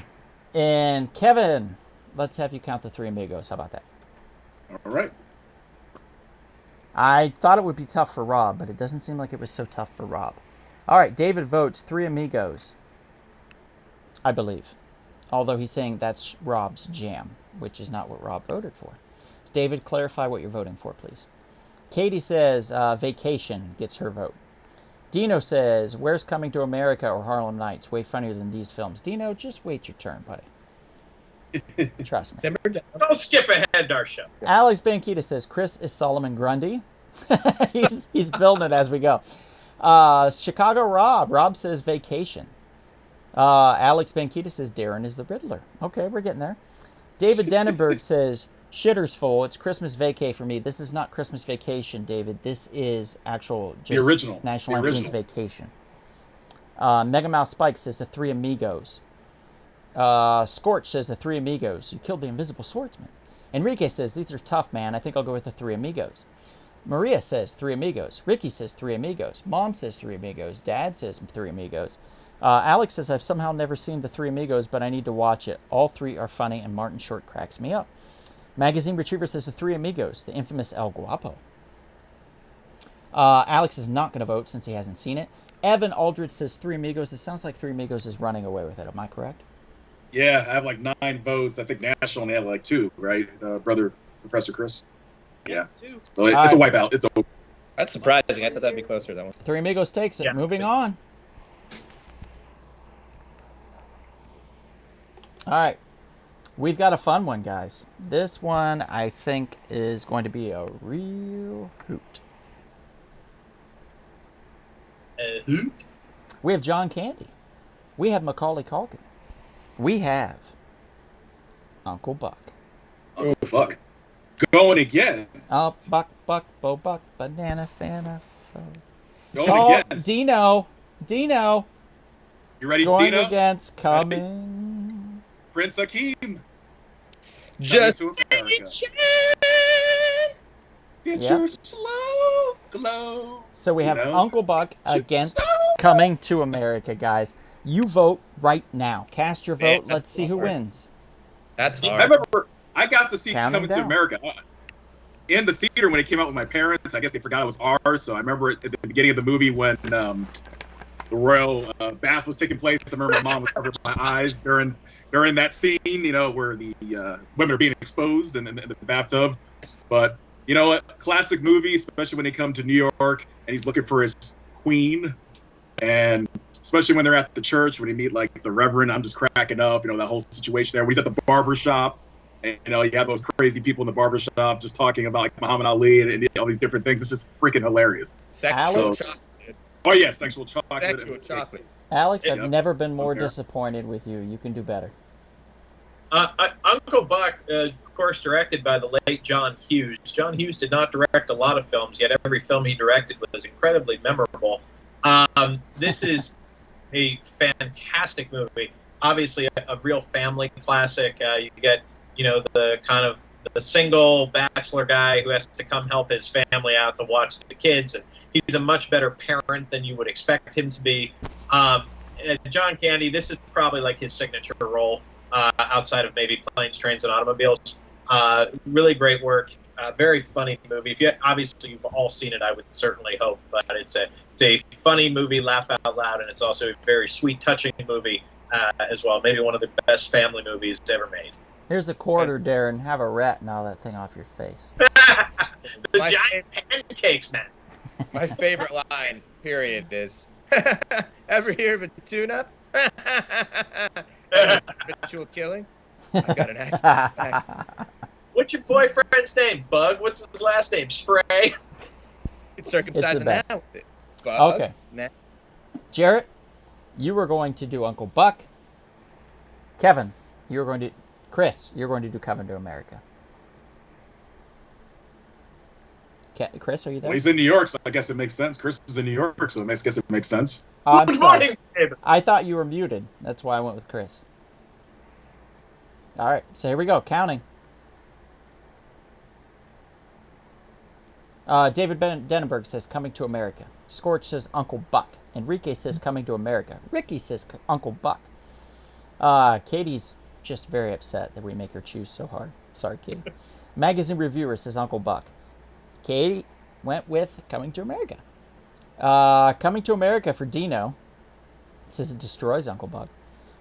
And Kevin, let's have you count the Three Amigos. How about that? All right. I thought it would be tough for Rob, but it doesn't seem like it was so tough for Rob. All right, David votes Three Amigos, I believe. Although he's saying that's Rob's jam, which is not what Rob voted for. David, clarify what you're voting for, please. Katie says Vacation gets her vote. Dino says, Where's Coming to America or Harlem Nights? Way funnier than these films. Dino, just wait your turn, buddy. Trust me. Don't skip ahead to our show. Alex Banquita says, Chris is Solomon Grundy. he's building it as we go. Chicago Rob says Vacation. Alex Banquita says Darren is the Riddler. Okay, we're getting there. David Denenberg says, Shitter's full. It's Christmas vacay for me. This is not Christmas Vacation, David. This is actual just the original National Lampoon's Vacation. Mega Mouse Spike says the Three Amigos. Scorch says the Three Amigos. You killed the invisible swordsman. Enrique says these are tough, man. I think I'll go with the Three Amigos. Maria says Three Amigos. Ricky says Three Amigos. Mom says Three Amigos. Dad says Three Amigos. Alex says I've somehow never seen the Three Amigos, but I need to watch it. All three are funny, and Martin Short cracks me up. Magazine Retriever says the Three Amigos, the infamous El Guapo. Alex is not going to vote since he hasn't seen it. Evan Aldridge says Three Amigos. It sounds like Three Amigos is running away with it. Am I correct? Yeah, I have like 9 votes. I think National only had like 2, right? Brother Professor Chris. Yeah. So it's a wipeout. It's over. That's surprising. I thought that'd be closer than one. Three Amigos takes it. Yeah. Moving on. All right. We've got a fun one, guys. This one, I think, is going to be a real hoot. We have John Candy. We have Macaulay Culkin. We have Uncle Buck. Oh, fuck. Going against. Oh, Buck, Bo Buck, Banana Fana. Going against. Dino. You ready, Going Dino? against coming. Prince Akeem. Just Coming to America. Get Yep. your slow glow. So we have You know? Uncle Buck against Coming to America, guys. You vote right now. Cast your vote. Yeah, Let's see who hard. wins. That's I hard. remember I got to see Counting Coming to down. America in the theater when it came out with my parents. I guess they forgot it was ours. So I remember at the beginning of the movie when the royal bath was taking place. I remember my mom was covering my eyes during that scene, you know, where the women are being exposed in the bathtub. But you know what? Classic movie, especially when they come to New York and he's looking for his queen. And especially when they're at the church, when you meet like the Reverend, I'm just cracking up, you know, that whole situation there. When he's at the barber shop, and you know, you have those crazy people in the barber shop just talking about like Muhammad Ali and all these different things. It's just freaking hilarious. Sexual Alex? chocolate. Oh yeah, sexual chocolate. Sexual chocolate. Alex, I've Yep. never been more Okay. disappointed with you. You can do better. Uncle Buck, of course, directed by the late John Hughes. John Hughes did not direct a lot of films, yet every film he directed was incredibly memorable. This is a fantastic movie. Obviously, a real family classic. You get, you know, the kind of the single bachelor guy who has to come help his family out to watch the kids, and he's a much better parent than you would expect him to be. John Candy, this is probably like his signature role. Outside of maybe Planes, Trains, and Automobiles. Really great work. Very funny movie. Obviously you've all seen it, I would certainly hope, but it's a funny movie, laugh out loud, and it's also a very sweet, touching movie as well. Maybe one of the best family movies ever made. Here's a quarter, Darren. Have a rat gnaw that thing off your face. The My giant pancakes, man. My favorite line, period, is ever hear of a tune-up? Ritual killing? I got an accent. What's your boyfriend's name? Bug? What's his last name? Spray? It's circumcised best. now. Bug. Okay. Nah. Jarrett, you were going to do Uncle Buck. Kevin, Chris, you're going to do Coming to America. Chris, are you there? Well, he's in New York, so I guess it makes sense. Chris is in New York, so I guess it makes sense. Oh, I'm Good sorry. morning, babe. I thought you were muted. That's why I went with Chris. All right, so here we go. Counting. David Denenberg says Coming to America. Scorch says Uncle Buck. Enrique says Coming to America. Ricky says Uncle Buck. Katie's just very upset that we make her choose so hard. Sorry, Katie. Magazine Reviewer says Uncle Buck. Katie went with Coming to America. Coming to America for Dino. It says it destroys Uncle Buck.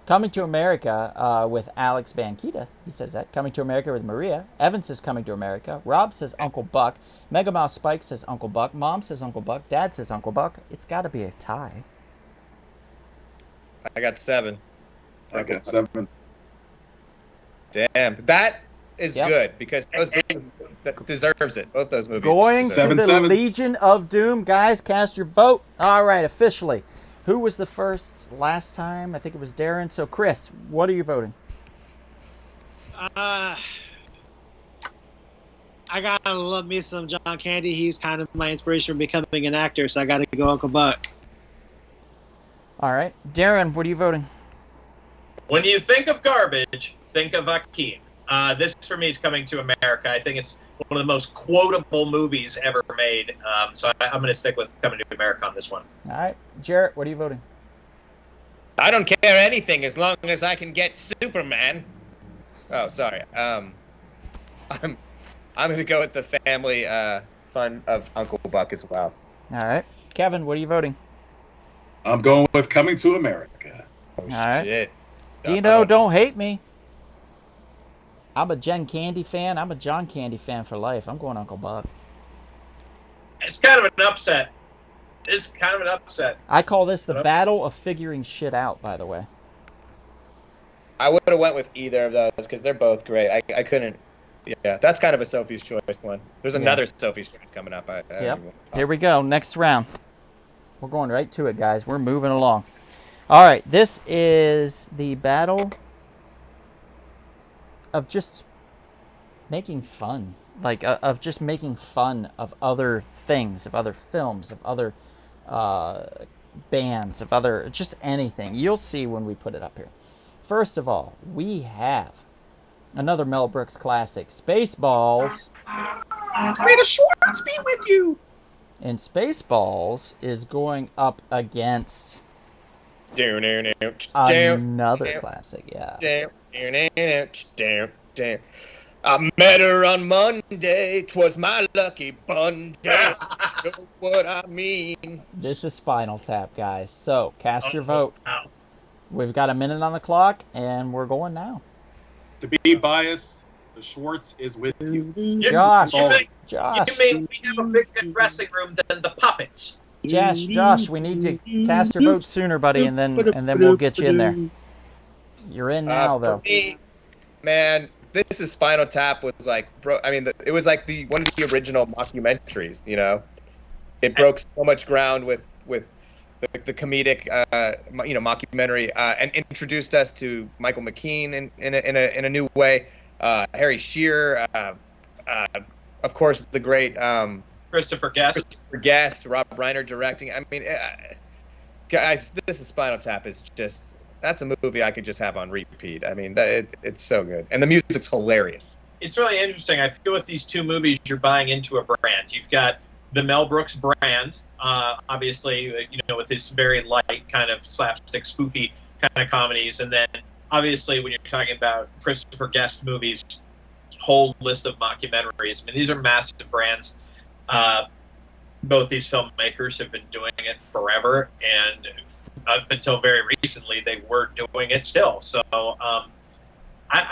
Coming to America with Alex Banquita. He says that. Coming to America with Maria. Evan says Coming to America. Rob says Uncle Buck. Mega Mouse Spike says Uncle Buck. Mom says Uncle Buck. Dad says Uncle Buck. It's got to be a tie. I got 7. I got 7. Damn. That is Yep. good, because those movies that deserves it. Both those movies. Going to Seven, the seven. Legion of Doom. Guys, cast your vote. All right, officially. Who was the first last time? I think it was Darren. So, Chris, what are you voting? I gotta love me some John Candy. He's kind of my inspiration for becoming an actor, so I gotta go Uncle Buck. All right. Darren, what are you voting? When you think of garbage, think of Akeem. This, for me, is Coming to America. I think it's one of the most quotable movies ever made. So I'm going to stick with Coming to America on this one. All right. Jarrett, what are you voting? I don't care anything as long as I can get Superman. Oh, sorry. I'm gonna go with the family fun of Uncle Buck as well. All right. Kevin, what are you voting? I'm going with Coming to America. Oh, All right. shit. Dino, don't hate me. I'm a Jen Candy fan. I'm a John Candy fan for life. I'm going Uncle Buck. It's kind of an upset. It's kind of an upset. I call this the battle of figuring shit out, by the way. I would have went with either of those because they're both great. I couldn't. Yeah, that's kind of a Sophie's Choice one. There's another Sophie's Choice coming up. Yep. Here we go. Next round. We're going right to it, guys. We're moving along. All right. This is the battle of just making fun. Like, of just making fun of other things, of other films, of other bands, of other, just anything. You'll see when we put it up here. First of all, we have another Mel Brooks classic, Spaceballs. May the Schwartz be with you. And Spaceballs is going up against another classic, yeah. I met her on Monday, 'twas my lucky Monday. You know what I mean? This is Spinal Tap, guys. So, cast your vote. We've got a minute on the clock, and we're going now. To be biased, the Schwartz is with you. Josh, You Josh, mean we have a bigger dressing room than the puppets? Josh, we need to cast your vote sooner, buddy, and then we'll get you in there. You're in now, though. For me, man, this is Spinal Tap was like, it was like one of the original mockumentaries. You know, it broke so much ground with the comedic, mockumentary, and introduced us to Michael McKean in a new way. Harry Shearer, of course, the great Christopher Guest, Rob Reiner directing. I mean, guys, this is Spinal Tap is just. That's a movie I could just have on repeat. I mean, it's so good. And the music's hilarious. It's really interesting. I feel with these two movies, you're buying into a brand. You've got the Mel Brooks brand, obviously, with his very light kind of slapstick, spoofy kind of comedies. And then, obviously, when you're talking about Christopher Guest movies, whole list of mockumentaries. I mean, these are massive brands. Both these filmmakers have been doing it forever, and up until very recently, they were doing it still. So I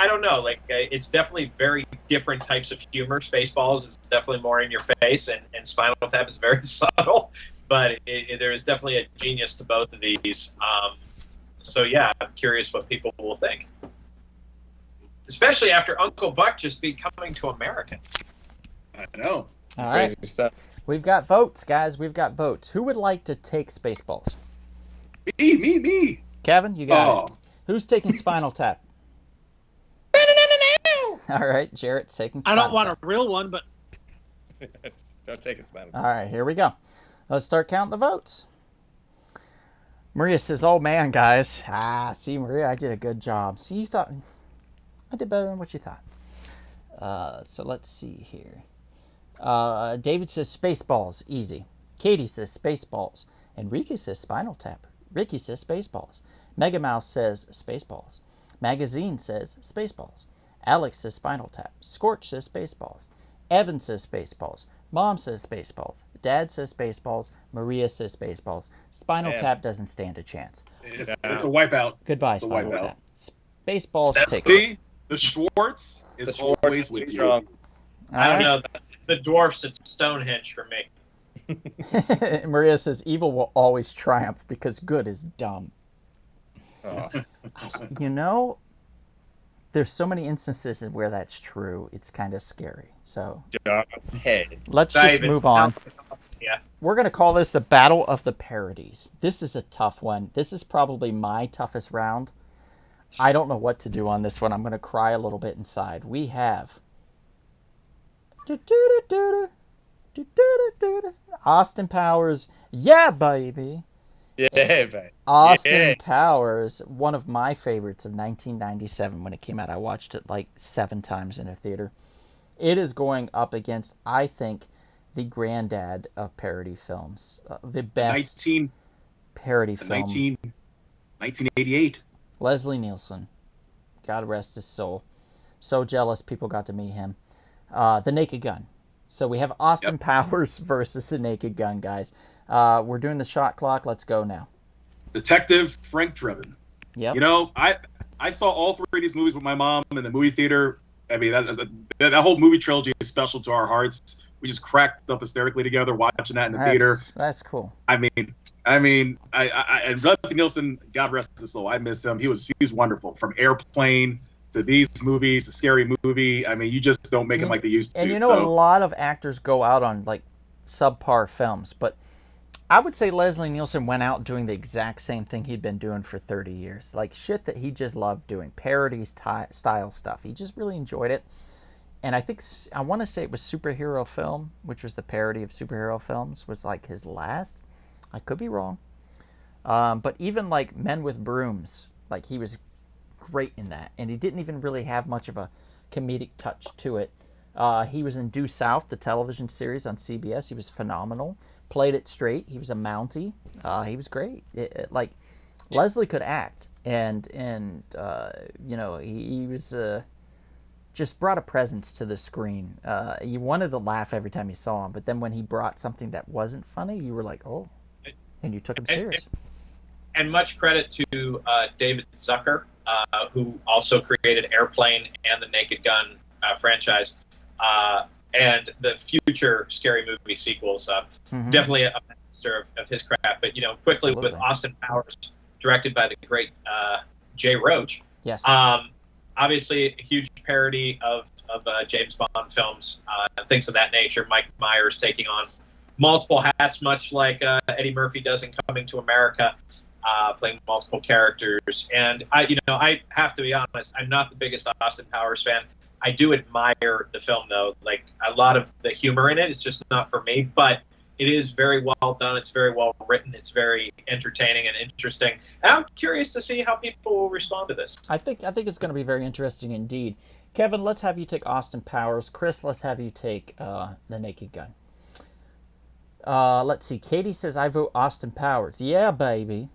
don't know. Like, it's definitely very different types of humor. Spaceballs is definitely more in your face, and Spinal Tap is very subtle. But there is definitely a genius to both of these. So yeah, I'm curious what people will think, especially after Uncle Buck just be coming to America. I know. All right. Crazy stuff. We've got votes, guys. We've got votes. Who would like to take Spaceballs? Me. Kevin, you got it. Who's taking Spinal Tap? All right, Jarrett's taking Spinal I don't want Tap. a real one, but Don't take a Spinal All Tap. right, here we go. Let's start counting the votes. Maria says, oh, man, guys. See, Maria, I did a good job. See, you thought I did better than what you thought. So let's see here. David says Spaceballs, easy. Katie says Spaceballs. Enrique says Spinal Tap. Ricky says Spaceballs. Mega Mouse says Spaceballs. Magazine says Spaceballs. Alex says Spinal Tap. Scorch says Spaceballs. Evan says Spaceballs. Mom says Spaceballs. Dad says Spaceballs. Maria says Spaceballs. Spinal Tap doesn't stand a chance. It's a wipeout. Goodbye, It's a Spinal wipeout. Tap. Spaceballs takes it. See, the Schwartz is The Schwartz always is with too you. strong. I don't All know. The dwarfs at Stonehenge for me. right. Maria says evil will always triumph because good is dumb. Oh. There's so many instances where that's true. It's kind of scary. So Head. let's just move on. Yeah. We're going to call this the Battle of the Parodies. This is a tough one. This is probably my toughest round. I don't know what to do on this one. I'm going to cry a little bit inside. We have Austin Powers. Yeah, baby. Yeah, baby. Austin Yeah. Powers, one of my favorites of 1997 when it came out. I watched it like 7 times in a theater. It is going up against, I think, the granddad of parody films. The best parody film. 1988. Leslie Nielsen. God rest his soul. So jealous people got to meet him. The Naked Gun. So we have Austin Powers versus the Naked Gun, guys. We're doing the shot clock. Let's go now. Detective Frank Drebin. Yep. You know, I saw all three of these movies with my mom in the movie theater. I mean, that whole movie trilogy is special to our hearts. We just cracked up hysterically together watching that in the theater. That's cool. I mean, and Rusty Nielsen, God rest his soul, I miss him. He was wonderful. From Airplane to these movies, a Scary Movie. I mean, you just don't make them like they used to. And you know, a lot of actors go out on like subpar films, but I would say Leslie Nielsen went out doing the exact same thing he'd been doing for 30 years. Like shit that he just loved doing, parodies, style stuff. He just really enjoyed it. And I want to say it was Superhero Film, which was the parody of superhero films, was like his last. I could be wrong. But even like Men with Brooms, like he was great in that. And he didn't even really have much of a comedic touch to it. He was in Due South, the television series on CBS. He was phenomenal. Played it straight. He was a Mountie. He was great. Leslie could act. And you know, he was... just brought a presence to the screen. You wanted to laugh every time you saw him, but then when he brought something that wasn't funny, you were like, oh, and you took him serious. And much credit to David Zucker, who also created Airplane and the Naked Gun franchise, and the future Scary Movie sequels. Definitely a master of his craft. But, you know, quickly Absolutely. with Austin Powers, directed by the great Jay Roach. Yes. Obviously, a huge parody of James Bond films, things of that nature. Mike Myers taking on multiple hats, much like Eddie Murphy does in Coming to America, playing multiple characters. And I have to be honest, I'm not the biggest Austin Powers fan. I do admire the film, though. Like a lot of the humor in it, it's just not for me. But it is very well done. It's very well written. It's very entertaining and interesting. And I'm curious to see how people will respond to this. I think it's going to be very interesting indeed. Kevin, let's have you take Austin Powers. Chris, let's have you take The Naked Gun. Let's see. Katie says, I vote Austin Powers. Yeah, baby.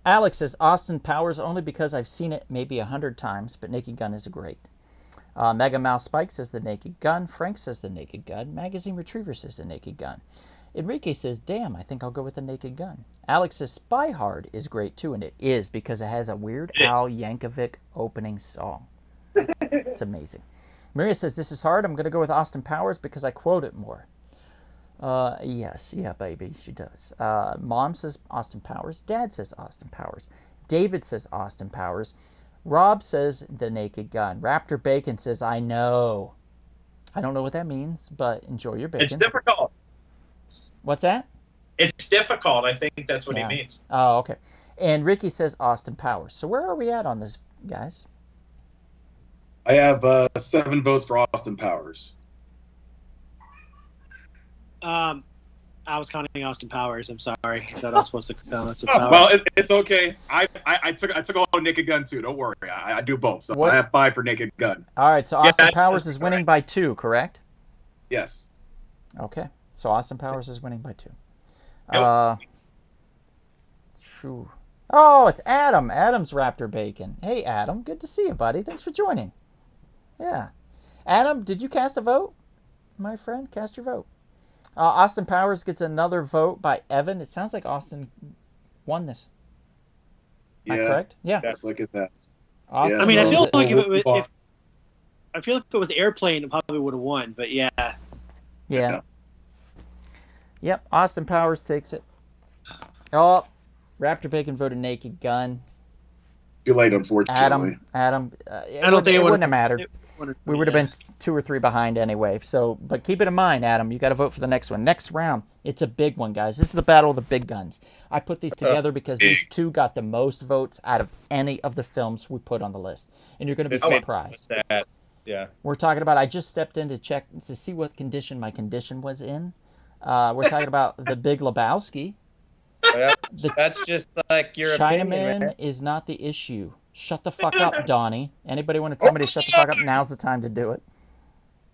Alex says, Austin Powers only because I've seen it maybe 100 times, but Naked Gun is great. Mega Mouse Spike says The Naked Gun. Frank says The Naked Gun. Magazine Retriever says The Naked Gun. Enrique says, damn, I think I'll go with The Naked Gun. Alex says, Spy Hard is great too, and it is because it has a Weird Al Yankovic opening song. It's amazing. Maria says, this is hard. I'm going to go with Austin Powers because I quote it more. Yes, yeah, baby, she does. Mom says Austin Powers. Dad says Austin Powers. David says Austin Powers. Rob says The Naked Gun. Raptor Bacon says, I know. I don't know what that means, but enjoy your bacon. It's difficult. What's that? It's difficult. I think that's what he means. Oh, okay. And Ricky says Austin Powers. So where are we at on this, guys? I have 7 votes for Austin Powers. I was counting Austin Powers. I'm sorry. I thought I was supposed to count Austin Powers. Well, it's okay. I took all Naked Gun too. Don't worry. I do both. So What? I have 5 for Naked Gun. All right, so Austin Powers is winning by 2, correct? Yes. Okay. So Austin Powers is winning by 2. Yep. Shoo. Oh, it's Adam. Adam's Raptor Bacon. Hey, Adam. Good to see you, buddy. Thanks for joining. Yeah. Adam, did you cast a vote? My friend, cast your vote. Austin Powers gets another vote by Evan. It sounds like Austin won this. Am I correct? Yeah. Yes, look at that. Austin. Yeah, I mean, I feel so- like if it was Airplane, it probably would have won. But yeah, Yeah. Yep, Austin Powers takes it. Oh, Raptor Bacon voted Naked Gun. Too late, unfortunately. Adam, I don't think it it wouldn't have mattered. would've- We would have been 2 or 3 behind anyway. So, but keep it in mind, Adam, you got to vote for the next one. Next round, it's a big one, guys. This is the battle of the big guns. I put these together because these 2 got the most votes out of any of the films we put on the list, and you're going to be surprised. Yeah. We're talking about. I just stepped in to check to see what condition my condition was in. We're talking about the Big Lebowski. Well, that's just like your opinion, Chinaman man. is not the issue. Shut the fuck up, Donnie. Anybody want to tell me to shut the fuck up? Now's the time to do it.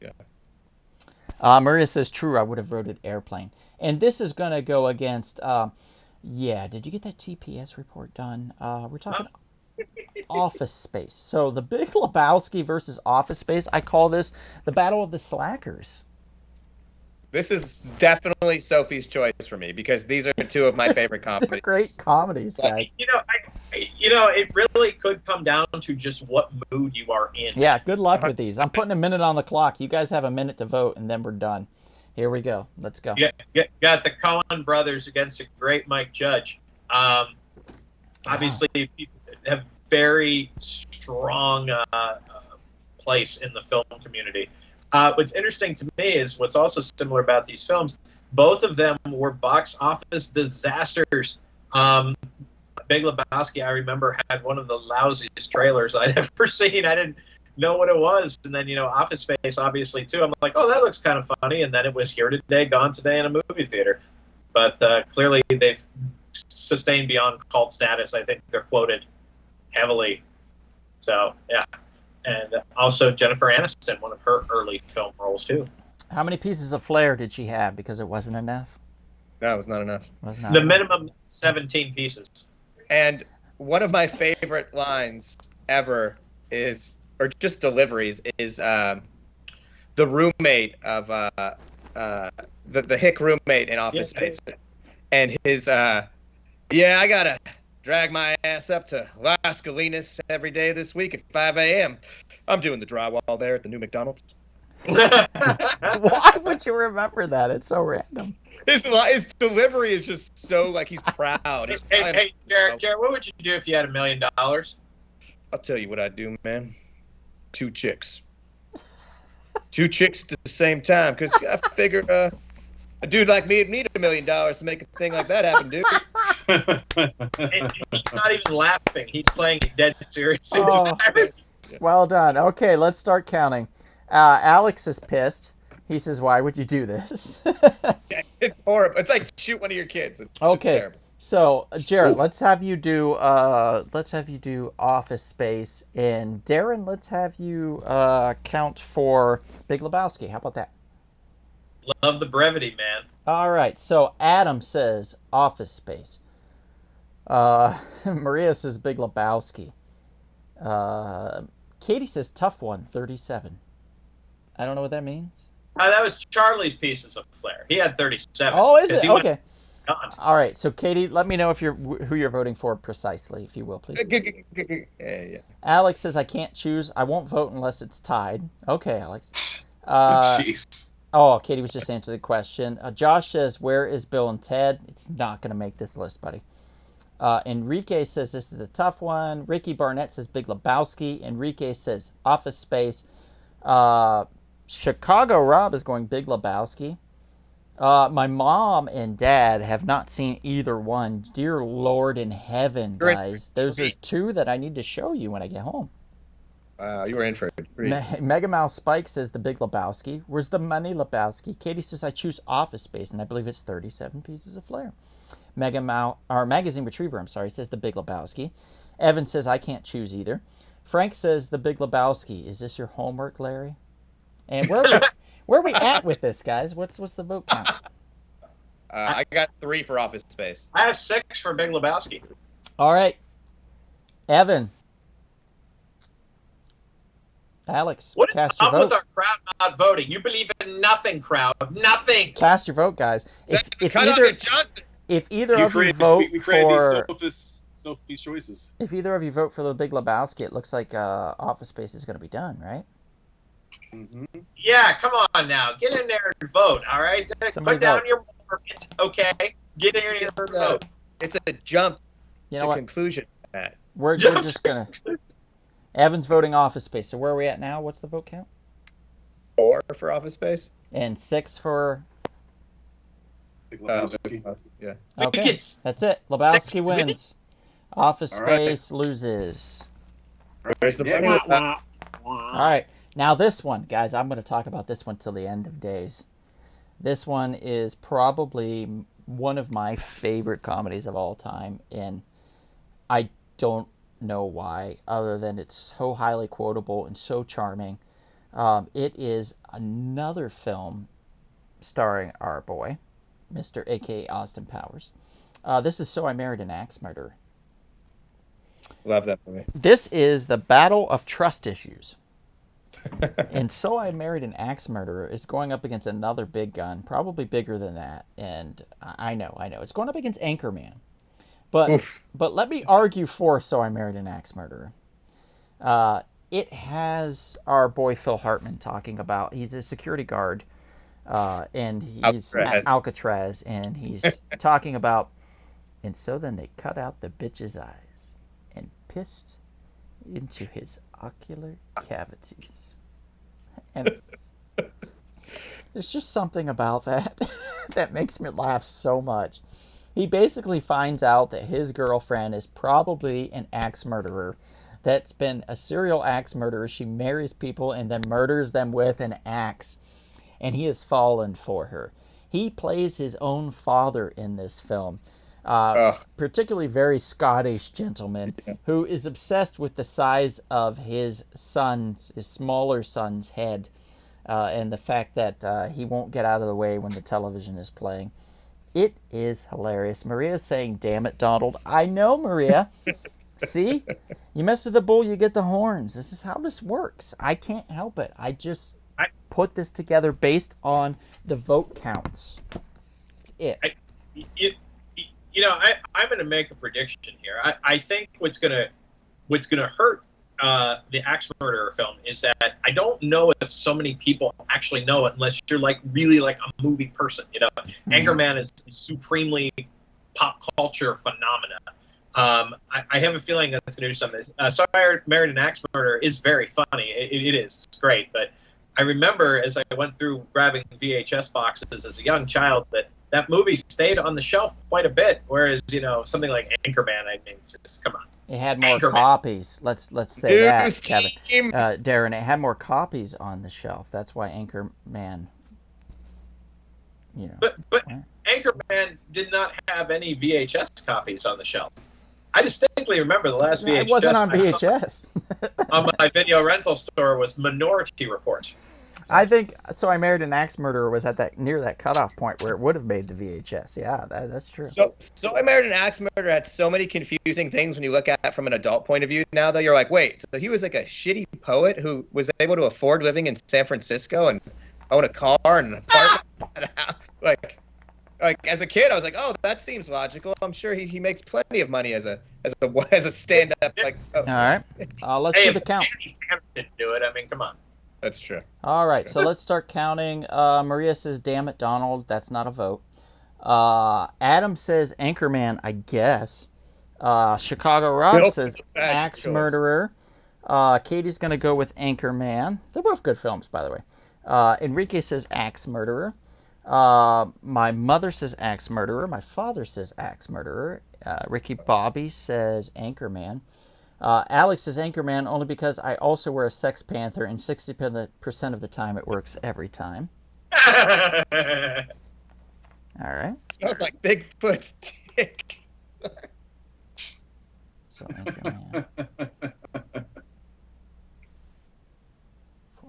Yeah. Maria says, true, I would have voted Airplane. And this is going to go against, did you get that TPS report done? We're talking Office Space. So the Big Lebowski versus Office Space, I call this the Battle of the Slackers. This is definitely Sophie's choice for me because these are two of my favorite comedies. They're great comedies, guys. It really could come down to just what mood you are in. Yeah, good luck with these. I'm putting a minute on the clock. You guys have a minute to vote, and then we're done. Here we go. Let's go. Got the Coen brothers against the great Mike Judge. Obviously, people have very strong place in the film community. What's interesting to me is what's also similar about these films. Both of them were box office disasters. Big Lebowski, I remember, had one of the lousiest trailers I'd ever seen. I didn't know what it was. And then, Office Space, obviously, too. I'm like, oh, that looks kind of funny. And then it was Here Today, Gone Today in a movie theater. But clearly they've sustained beyond cult status. I think they're quoted heavily. So, yeah. And also Jennifer Aniston, one of her early film roles, too. How many pieces of flair did she have because it wasn't enough? No, it was not enough. The minimum 17 pieces. And one of my favorite lines ever is, or just deliveries, is the roommate of the hick roommate in Office Space, and his I gotta drag my ass up to Las Colinas every day this week at 5 a.m. I'm doing the drywall there at the new McDonald's. Why would you remember that? It's so random. His delivery is just so, like, he's proud. Hey, Jared, what would you do if you had $1 million? I'll tell you what I'd do, man. 2 chicks. 2 chicks at the same time, because I figure a dude like me would need $1 million to make a thing like that happen, dude. And he's not even laughing. He's playing dead serious. Oh. Well done. Okay, let's start counting. Alex is pissed. He says, "Why would you do this?" It's horrible. It's like shoot one of your kids. It's terrible. So Jared, let's have you do Office Space, and Darren, let's have you count for Big Lebowski. How about that? Love the brevity, man. All right. So Adam says Office Space. Maria says Big Lebowski. Katie says tough one, 37. I don't know what that means. That was Charlie's pieces of flair. He had 37. Oh, is it? Okay. Gone. All right. So, Katie, let me know who you're voting for precisely, if you will, please. Yeah. Alex says, I can't choose. I won't vote unless it's tied. Okay, Alex. Jeez. Oh, Katie was just answering the question. Josh says, where is Bill and Ted? It's not going to make this list, buddy. Enrique says this is a tough one. Ricky Barnett says Big Lebowski. Enrique says Office Space. Chicago Rob is going Big Lebowski. My mom and dad have not seen either one. Dear Lord in heaven, guys. Those are 2 that I need to show you when I get home. You were in for a treat. Mega Mouse Spike says the Big Lebowski. Where's the money, Lebowski? Katie says I choose Office Space, and I believe it's 37 pieces of flair. Magazine Retriever, says the Big Lebowski. Evan says I can't choose either. Frank says the Big Lebowski. Is this your homework, Larry? And where are we at with this, guys? What's the vote count? I got 3 for Office Space. I have 6 for Big Lebowski. All right. Evan. Alex, what cast is your up vote. with our crowd not voting? You believe in nothing, crowd. Nothing. Cast your vote, guys. If either of you vote for Sophie's choices. If either of you vote for the Big Lebowski, it looks like Office Space is going to be done, right? Mm-hmm. Yeah, come on now. Get in there and vote, all right? Put down your work. It's okay. Get in there and vote. It's a jump to conclusion, Matt. We're just going to... Evan's voting Office Space. So where are we at now? What's the vote count? 4 for Office Space. And 6 for... Big Lebowski. Yeah. Okay, that's it. Lebowski wins. Office Space loses. Where's the money? All right. Now this one, guys, I'm going to talk about this one till the end of days. This one is probably one of my favorite comedies of all time, and I don't know why, other than it's so highly quotable and so charming. It is another film starring our boy, Mr. A.K.A. Austin Powers. This is So I Married an Axe Murderer. Love that movie. This is the Battle of Trust Issues. And So I Married an Axe Murderer is going up against another big gun, probably bigger than that. And I know, it's going up against Anchorman. But let me argue for So I Married an Axe Murderer. It has our boy Phil Hartman talking about, he's a security guard, and he's at Alcatraz, and he's talking about, and so then they cut out the bitch's eyes and pissed into his ocular cavities. And there's just something about that that makes me laugh so much. He basically finds out that his girlfriend is probably an axe murderer that's been a serial axe murderer. She marries people and then murders them with an axe, and he has fallen for her. He plays his own father in this film. Particularly very Scottish gentleman who is obsessed with the size of his smaller son's head, and the fact that he won't get out of the way when the television is playing. It is hilarious. Maria's saying, "Damn it, Donald." I know, Maria. See? You mess with the bull, you get the horns. This is how this works. I can't help it. I put this together based on the vote counts. That's it. I'm going to make a prediction here. I think what's going to hurt the Axe Murderer film is that I don't know if so many people actually know it unless you're really like a movie person. Anchorman is a supremely pop culture phenomena. I have a feeling that's going to do something. So I Married an Axe Murderer is very funny. It is. It's great. But I remember as I went through grabbing VHS boxes as a young child that movie stayed on the shelf quite a bit, whereas something like Anchorman, I mean, just come on. It had more copies. Let's say that, Kevin. Darren, it had more copies on the shelf. That's why Anchorman. But Anchorman did not have any VHS copies on the shelf. I distinctly remember the last VHS. It wasn't on VHS. On my video rental store was Minority Report. I think So I Married an Axe Murderer was at near that cutoff point where it would have made the VHS. Yeah, that's true. So I Married an Axe Murderer had so many confusing things when you look at it from an adult point of view. Now though, you're like, wait, so he was like a shitty poet who was able to afford living in San Francisco and own a car and an apartment. Like as a kid, I was like, oh, that seems logical. I'm sure he makes plenty of money as a stand-up. All right, let's see the count. Didn't do it. I mean, come on. That's true. All right, so let's start counting. Maria says, "Damn it, Donald." That's not a vote. Adam says, "Anchorman," I guess. Chicago Rob says, "Axe Murderer." Katie's going to go with Anchorman. They're both good films, by the way. Enrique says, "Axe Murderer." My mother says, "Axe Murderer." My father says, "Axe Murderer." Ricky Bobby says, "Anchorman." Alex says Anchorman only because I also wear a Sex Panther, and 60% of the time it works every time. All right. Smells like Bigfoot's dick. So Anchorman.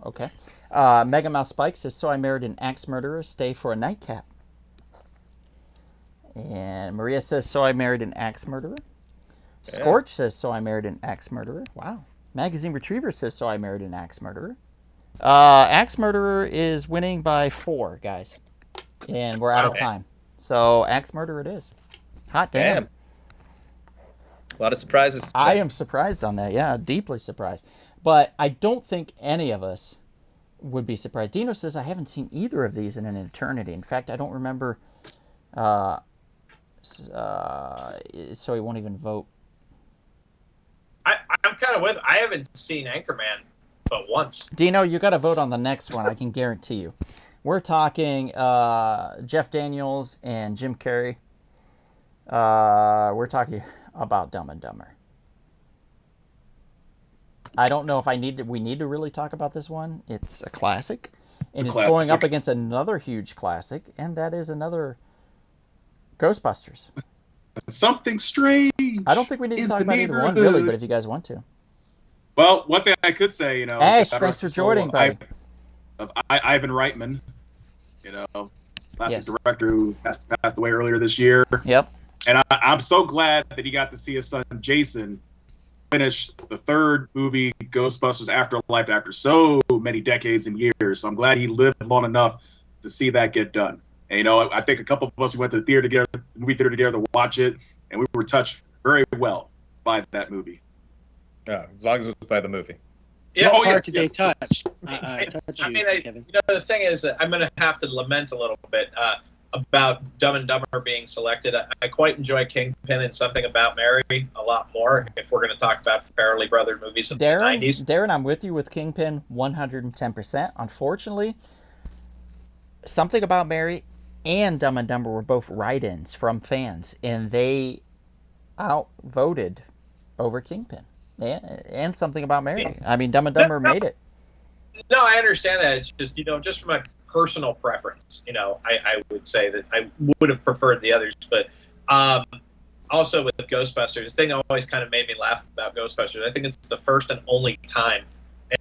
Okay. Mega Mouse Spike says, "So I Married an Axe Murderer. Stay for a nightcap." And Maria says, "So I Married an Axe Murderer." Scorch says, "So I Married an Axe Murderer." Wow. Magazine Retriever says, "So I Married an Axe Murderer." Axe Murderer is winning by 4, guys. And we're out of time. So Axe Murderer it is. Hot damn. A lot of surprises today. I am surprised on that. Yeah, deeply surprised. But I don't think any of us would be surprised. Dino says, "I haven't seen either of these in an eternity. In fact, I don't remember." So he won't even vote. I'm kind of with. I haven't seen Anchorman but once. Dino, you got to vote on the next one. I can guarantee you. We're talking Jeff Daniels and Jim Carrey. We're talking about Dumb and Dumber. I don't know if we need to really talk about this one. It's a classic, and it's going up against another huge classic, and that is another Ghostbusters. Something strange. I don't think we need to talk about either one, really, but if you guys want to. Well, one thing I could say, Ash, thanks for joining, buddy. Ivan Reitman, classic director who passed away earlier this year. Yep. And I'm so glad that he got to see his son Jason finish the third movie, Ghostbusters Afterlife, after so many decades and years. So I'm glad he lived long enough to see that get done. And, I think a couple of us went to the movie theater together to watch it, and we were touched very well by that movie. Yeah, as long as it was by the movie. Yeah, What part did they touch? Kevin? Kevin. The thing is that I'm going to have to lament a little bit about Dumb and Dumber being selected. I quite enjoy Kingpin and Something About Mary a lot more, if we're going to talk about Farrelly Brother movies of the 90s. Darren, I'm with you with Kingpin 110%. Unfortunately, Something About Mary and Dumb and Dumber were both write-ins from fans, and they outvoted over Kingpin and Something About Mary. I mean, Dumb and Dumber made it. No, I understand that. It's just, just from my personal preference, I would say that I would have preferred the others. But also with Ghostbusters, the thing that always kind of made me laugh about Ghostbusters, I think it's the first and only time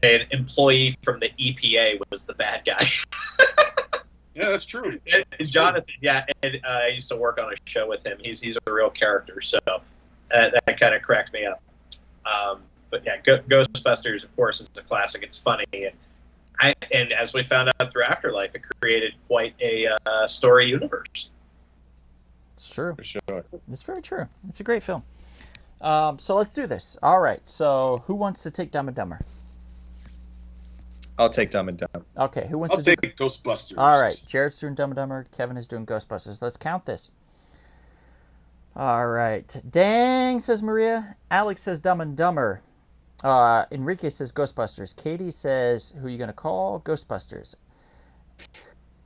an employee from the EPA was the bad guy. Yeah, that's true. Jonathan, yeah, and I used to work on a show with him. He's a real character, so that kind of cracked me up. But yeah, Ghostbusters, of course, is a classic. It's funny, and as we found out through Afterlife, it created quite a story universe. It's true. For sure. It's very true. It's a great film. So let's do this. All right. So who wants to take Dumb and Dumber? I'll take Dumb and Dumber. Okay. Who wants I'll to take Ghostbusters. All right. Jared's doing Dumb and Dumber. Kevin is doing Ghostbusters. Let's count this. All right. Dang, says Maria. Alex says Dumb and Dumber. Enrique says Ghostbusters. Katie says, who are you going to call? Ghostbusters.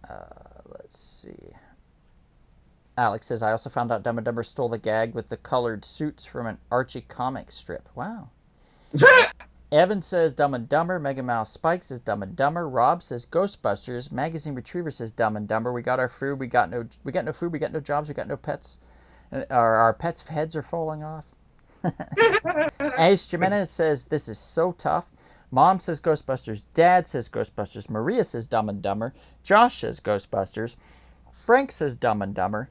Let's see. Alex says, I also found out Dumb and Dumber stole the gag with the colored suits from an Archie comic strip. Wow. Evan says Dumb and Dumber. Mega Mouse Spike says Dumb and Dumber. Rob says Ghostbusters. Magazine Retriever says Dumb and Dumber. We got our food. We got no food. We got no jobs. We got no pets. Our pets' heads are falling off. Ace Jimenez says this is so tough. Mom says Ghostbusters. Dad says Ghostbusters. Maria says Dumb and Dumber. Josh says Ghostbusters. Frank says Dumb and Dumber.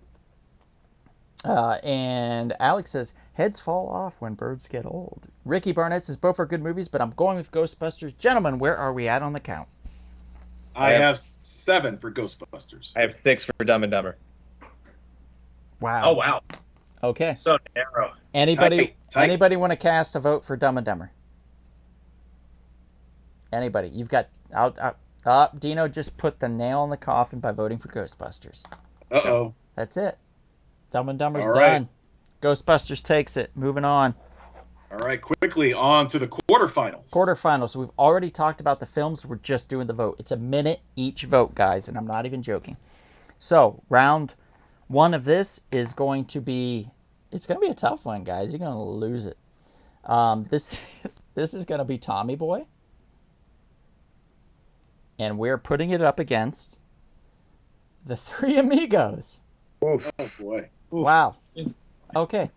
And Alex says heads fall off when birds get old. Ricky Barnett says both are good movies, but I'm going with Ghostbusters. Gentlemen, where are we at on the count? I have 7 for Ghostbusters. I have 6 for Dumb and Dumber. Wow. Oh wow, Okay. so narrow. Anybody Tight. want to cast a vote for Dumb and Dumber? Anybody? You've got Dino just put the nail in the coffin by voting for Ghostbusters. Uh-oh. That's it. Dumb and Dumber's All right. done. Ghostbusters takes it. Moving on. All right, quickly on to the quarterfinals. Quarterfinals. We've already talked about the films. We're just doing the vote. It's a minute each vote, guys, and I'm not even joking. So, round 1 of this is going to be... It's going to be a tough one, guys. You're going to lose it. This is going to be Tommy Boy. And we're putting it up against the Three Amigos. Oh, boy. Wow. Okay.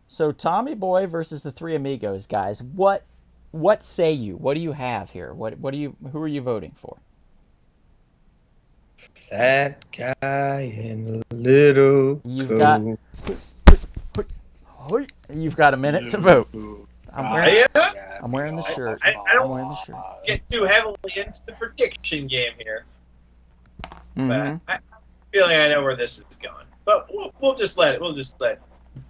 So Tommy Boy versus the Three Amigos, guys. What say you? What do you have here? Who are you voting for? That guy in a little You've got a minute to vote. I'm wearing the shirt. I I'm wearing the shirt. don't get too heavily into the prediction game here, Mhm. but I'm feeling I know where this is going. But we'll just let it.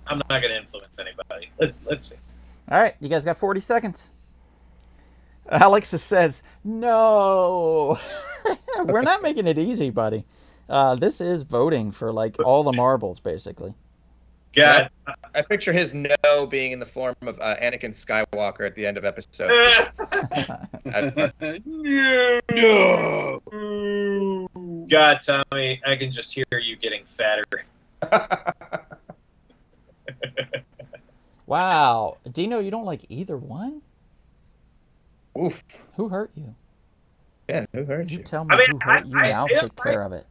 I'm not going to influence anybody. Let's see. All right, you guys got 40 seconds. Alex says, no. We're not making it easy, buddy. This is voting for, like, all the marbles, basically. God. I picture his no being in the form of Anakin Skywalker at the end of episode. No! God, Tommy, I can just hear you getting fatter. Wow. Dino, you don't like either one? Oof. Who hurt you? Yeah, who hurt You you? tell me I mean, who hurt you, and I'll take care of it.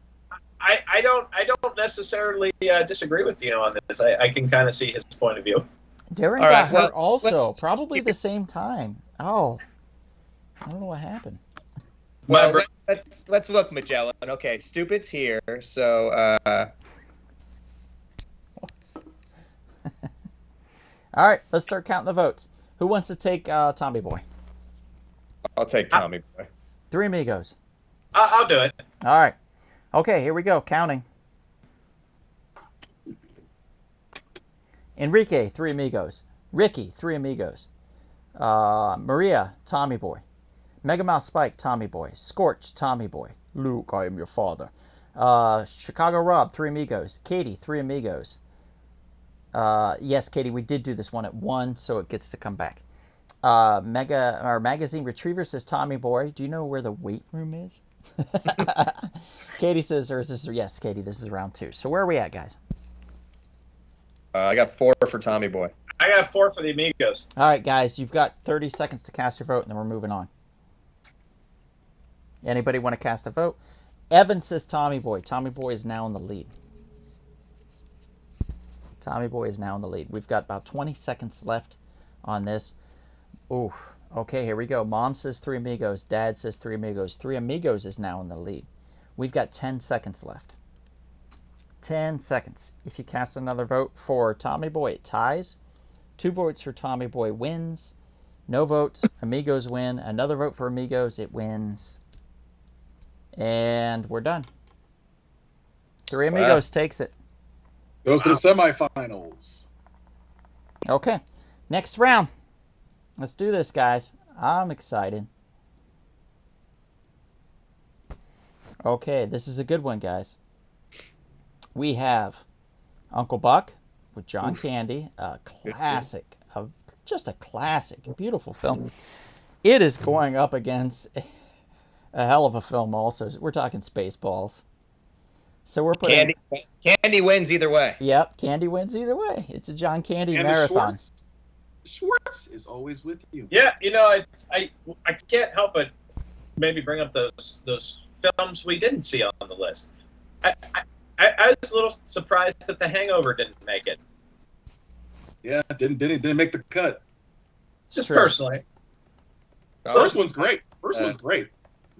I don't necessarily disagree with Dino on this. I can kind of see his point of view. Darren All got right, well, hurt also, probably the same time. Oh. I don't know what happened. Well, let's look, Magellan. Okay, Stupid's here, so All right, let's start counting the votes. Who wants to take Tommy Boy? I'll take Tommy Boy. Three Amigos. I'll do it. All right. Okay, here we go. Counting. Enrique, Three Amigos. Ricky, Three Amigos. Maria, Tommy Boy. Mega Mouse Spike, Tommy Boy. Scorch, Tommy Boy. Luke, I am your father. Chicago Rob, Three Amigos. Katie, Three Amigos. Yes, Katie, we did do this one at 1, so it gets to come back. Magazine Retriever says Tommy Boy. Do you know where the weight room is? Katie says, or is this, yes, Katie, this is round 2. So where are we at, guys? I got 4 for Tommy Boy. I got 4 for the Amigos. All right, guys, you've got 30 seconds to cast your vote, and then we're moving on. Anybody want to cast a vote? Evan says Tommy Boy. Tommy Boy is now in the lead. Tommy Boy is now in the lead. We've got about 20 seconds left on this. Oof. Okay, here we go. Mom says Three Amigos. Dad says Three Amigos. Three Amigos is now in the lead. We've got 10 seconds left. 10 seconds. If you cast another vote for Tommy Boy, it ties. 2 votes for Tommy Boy wins. No votes. Amigos win. Another vote for Amigos, it wins. And we're done. Three Amigos takes it. Goes to the semifinals. Okay. Next round. Let's do this, guys. I'm excited. Okay, this is a good one, guys. We have Uncle Buck with John Candy, a classic, just a classic, a beautiful film. It is going up against a hell of a film also. We're talking Spaceballs. So we're putting... Candy wins either way. Yep, Candy wins either way. It's a John Candy And marathon. Schwartz is always with you. Yeah, I can't help but maybe bring up those films we didn't see on the list. I was a little surprised that The Hangover didn't make it. Yeah, didn't make the cut. Just True. personally. First one's great. First one's great.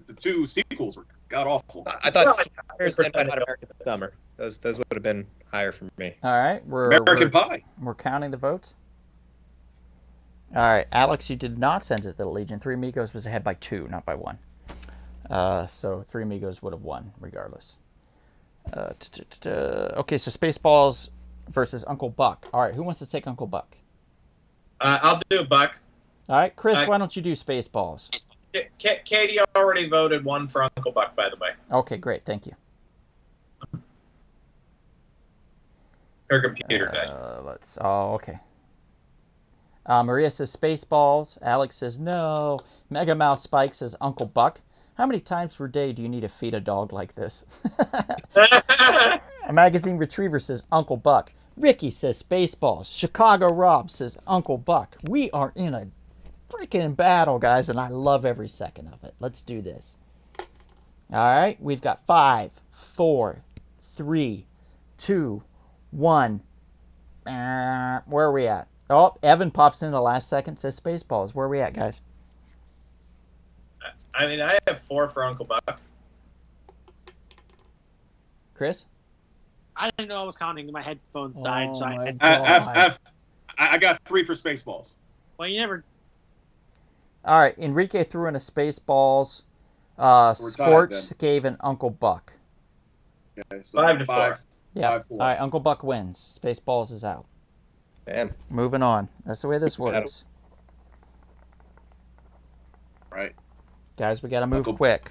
The 2 sequels were god awful. I thought Well, Spiders and American Summer. Those would have been higher for me. All right, American Pie. We're counting the votes. All right, Alex, you did not send it to the Legion. Three Amigos was ahead by 2, not by 1. So Three Amigos would have won regardless. Okay, so Spaceballs versus Uncle Buck. All right, who wants to take Uncle Buck? I'll do a Buck. All right, Chris, why don't you do Spaceballs? Katie already voted 1 for Uncle Buck, by the way. Okay, great, thank you. Her computer died. Okay. Maria says Spaceballs. Alex says no. Mega Mouth Spike says Uncle Buck. How many times per day do you need to feed a dog like this? A Magazine Retriever says Uncle Buck. Ricky says Spaceballs. Chicago Rob says Uncle Buck. We are in a freaking battle, guys, and I love every second of it. Let's do this. All right, we've got 5, 4, 3, 2, 1. Where are we at? Oh, Evan pops in the last second, says Spaceballs. Where are we at, guys? I mean, I have 4 for Uncle Buck. Chris? I didn't know I was counting. My headphones died, so I got 3 for Spaceballs. well, you never. All right, Enrique threw in a Spaceballs. Scorch gave an Uncle Buck. Okay, so 5 to 4. Yeah. 5-4. All right, Uncle Buck wins. Spaceballs is out. Damn. Moving on. That's the way this works. Right. Guys, we got to move quick.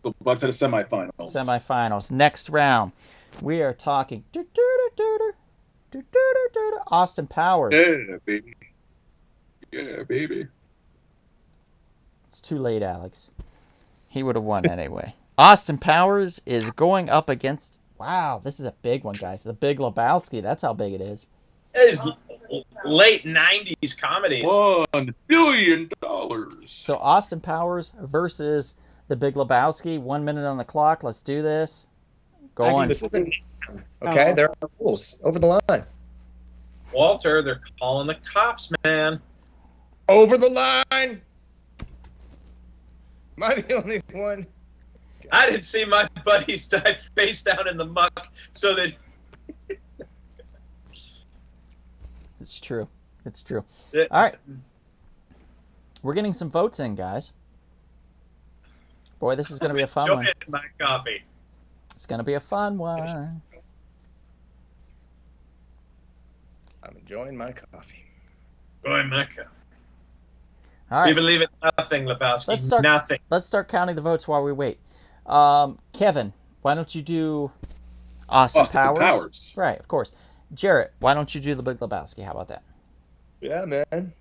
Go back to the semifinals. Semifinals. Next round, we are talking Austin Powers. Yeah, baby. Yeah, baby. It's too late, Alex. He would have won anyway. Austin Powers is going up against... Wow, this is a big one, guys. The Big Lebowski. That's how big it is. It is late 90s comedies. $1 billion. So Austin Powers versus the Big Lebowski. 1 minute on the clock. Let's do this. Go on. This isn't okay. There are rules over the line. Walter, they're calling the cops, man. Over the line. Am I the only one? I didn't see my buddies die face down in the muck so that... It's true. It's true. All right. We're getting some votes in, guys. Boy, this is going to be a fun one. Enjoying my coffee. It's going to be a fun one. I'm enjoying my coffee. Enjoying my coffee. All right. We believe in nothing, Lebowski. Nothing. Let's start counting the votes while we wait. Kevin, why don't you do Austin Powers? Right, of course. Jarrett, why don't you do the Big Lebowski? How about that? Yeah, man.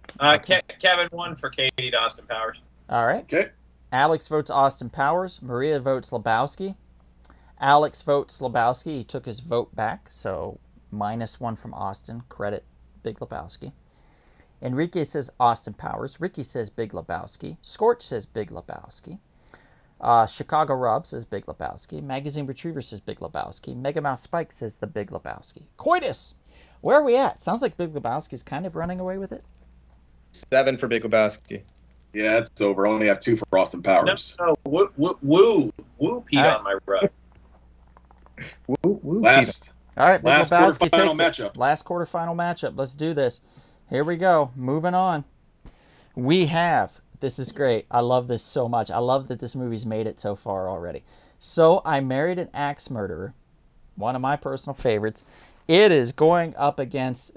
Kevin won for Katie to Austin Powers. All right. Okay. Alex votes Austin Powers. Maria votes Lebowski. Alex votes Lebowski. He took his vote back, so -1 from Austin. Credit Big Lebowski. Enrique says Austin Powers. Ricky says Big Lebowski. Scorch says Big Lebowski. Chicago Rob says Big Lebowski. Magazine Retriever says Big Lebowski. Mega Mouse Spike says The Big Lebowski. Coitus, where are we at? Sounds like Big Lebowski's kind of running away with it. 7 for Big Lebowski. Yeah, it's over. Only have 2 for Austin Powers. No, woo, Pete on my rug. Woo, Last All right, Big last Lebowski quarterfinal takes it. matchup. Last quarterfinal matchup. Let's do this. Here we go. Moving on. We have, this is great. I love this so much. I love that this movie's made it so far already. So I Married an Axe Murderer, one of my personal favorites. It is going up against,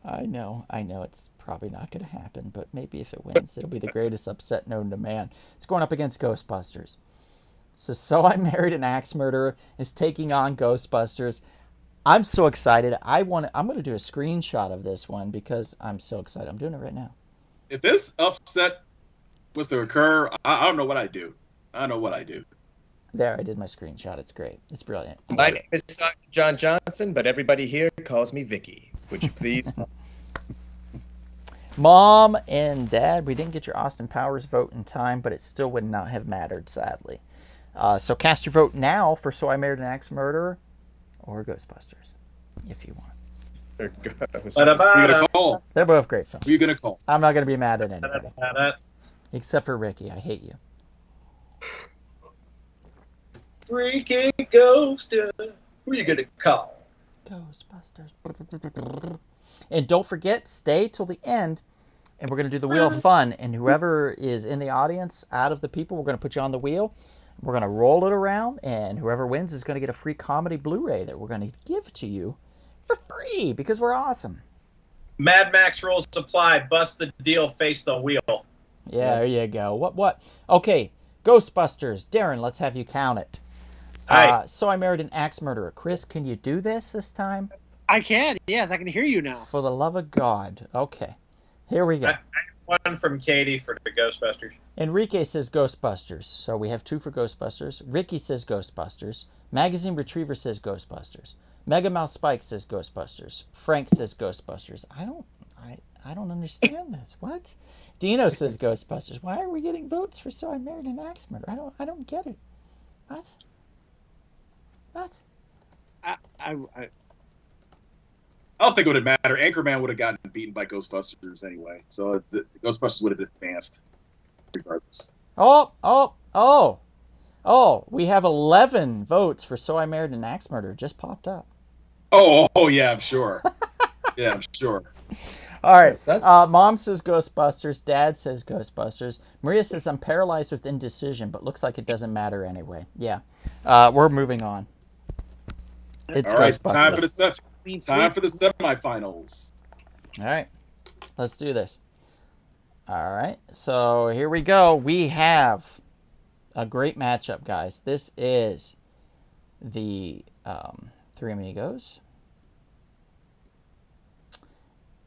I know it's probably not going to happen, but maybe if it wins, it'll be the greatest upset known to man. It's going up against Ghostbusters. So I Married an Axe Murderer is taking on Ghostbusters. I'm so excited. I'm going to do a screenshot of this one because I'm so excited. I'm doing it right now. If this upset was to occur, I don't know what I'd do. I don't know what I'd do. There, I did my screenshot. It's great. It's brilliant. My name is John Johnson, but everybody here calls me Vicky. Would you please? Mom and Dad, we didn't get your Austin Powers vote in time, but it still would not have mattered, sadly. So cast your vote now for So I Married an Axe Murderer or Ghostbusters, if you want. Who you gonna call? They're both great films. Who you gonna call? I'm not going to be mad at anybody. Except for Ricky. I hate you. Freaking ghost. Who you gonna call? Ghostbusters. And don't forget, stay till the end, and we're going to do the Wheel of Fun. And whoever is in the audience, out of the people, we're going to put you on the wheel. We're going to roll it around, and whoever wins is going to get a free comedy Blu-ray that we're going to give to you for free because we're awesome. Mad Max rules apply. Bust the deal, face the wheel. Yeah, there you go. What? Okay, Ghostbusters. Darren, let's have you count it. Hi. So I Married an Axe Murderer. Chris, can you do this time? I can. Yes, I can hear you now. For the love of God. Okay. Here we go. I have one from Katie for the Ghostbusters. Enrique says Ghostbusters. So we have 2 for Ghostbusters. Ricky says Ghostbusters. Magazine Retriever says Ghostbusters. Mega Mouse Spike says Ghostbusters. Frank says Ghostbusters. I don't understand this. What? Dino says Ghostbusters. Why are we getting votes for So I Married an Axe Murderer? I don't get it. What? I don't think it would matter. Anchorman would have gotten beaten by Ghostbusters anyway, so the Ghostbusters would have advanced regardless. Oh! We have 11 votes for So I Married an Axe Murderer. Just popped up. Oh yeah, I'm sure. Yeah, I'm sure. All right. Mom says Ghostbusters. Dad says Ghostbusters. Maria says I'm paralyzed with indecision, but looks like it doesn't matter anyway. Yeah. We're moving on. It's All right, Ghostbusters. time for the semifinals. All right. Let's do this. All right. So here we go. We have a great matchup, guys. This is the Three Amigos.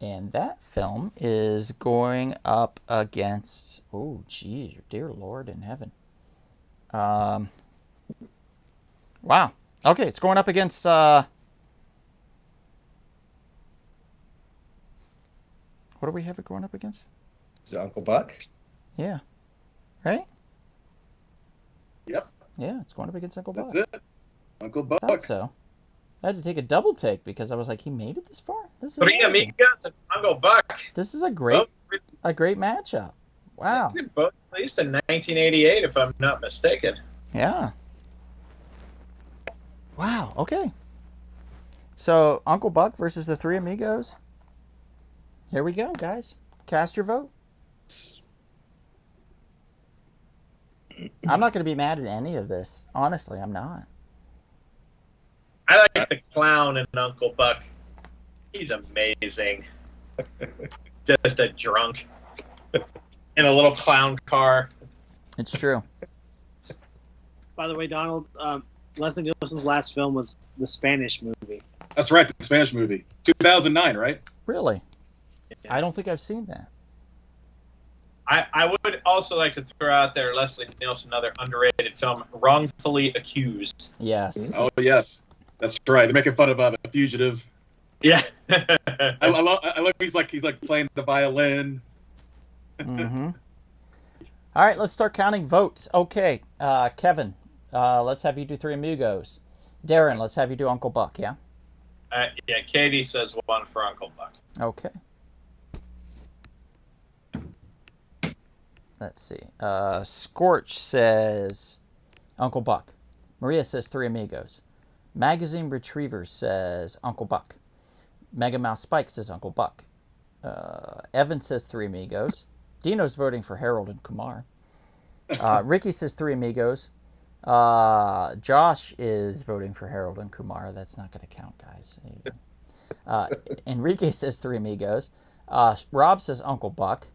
And that film is going up against, oh, geez, dear Lord in heaven. Wow. Okay, it's going up against, what do we have it going up against? Is it Uncle Buck? Yeah. Right? Yep. Yeah, it's going up against Uncle Buck. That's it. Uncle Buck. I thought so. I had to take a double take because I was like, he made it this far? This is Three amazing. Amigos and Uncle Buck. This is a great matchup. Wow. Both released in 1988, if I'm not mistaken. Yeah. Wow. Okay. So Uncle Buck versus the Three Amigos. Here we go, guys. Cast your vote. I'm not going to be mad at any of this. Honestly, I'm not. I like the clown in Uncle Buck. He's amazing. Just a drunk in a little clown car. It's true. By the way, Donald, Leslie Nielsen's last film was the Spanish movie. That's right, the Spanish movie. 2009, right? Really? I don't think I've seen that. I would also like to throw out there Leslie Nielsen, another underrated film, Wrongfully Accused. Yes. Oh, yes. That's right. They're making fun of the fugitive. Yeah. I love he's like playing the violin. Mm-hmm. All right, let's start counting votes. Okay, Kevin, let's have you do Three Amigos. Darren, let's have you do Uncle Buck, yeah? Yeah, Katie says 1 for Uncle Buck. Okay. Let's see. Scorch says Uncle Buck. Maria says Three Amigos. Magazine Retriever says Uncle Buck. Mega Mouse Spike says Uncle Buck. Evan says Three Amigos. Dino's voting for Harold and Kumar. Ricky says Three Amigos. Josh is voting for Harold and Kumar. That's not going to count, guys. Enrique says Three Amigos. Rob says Uncle Buck.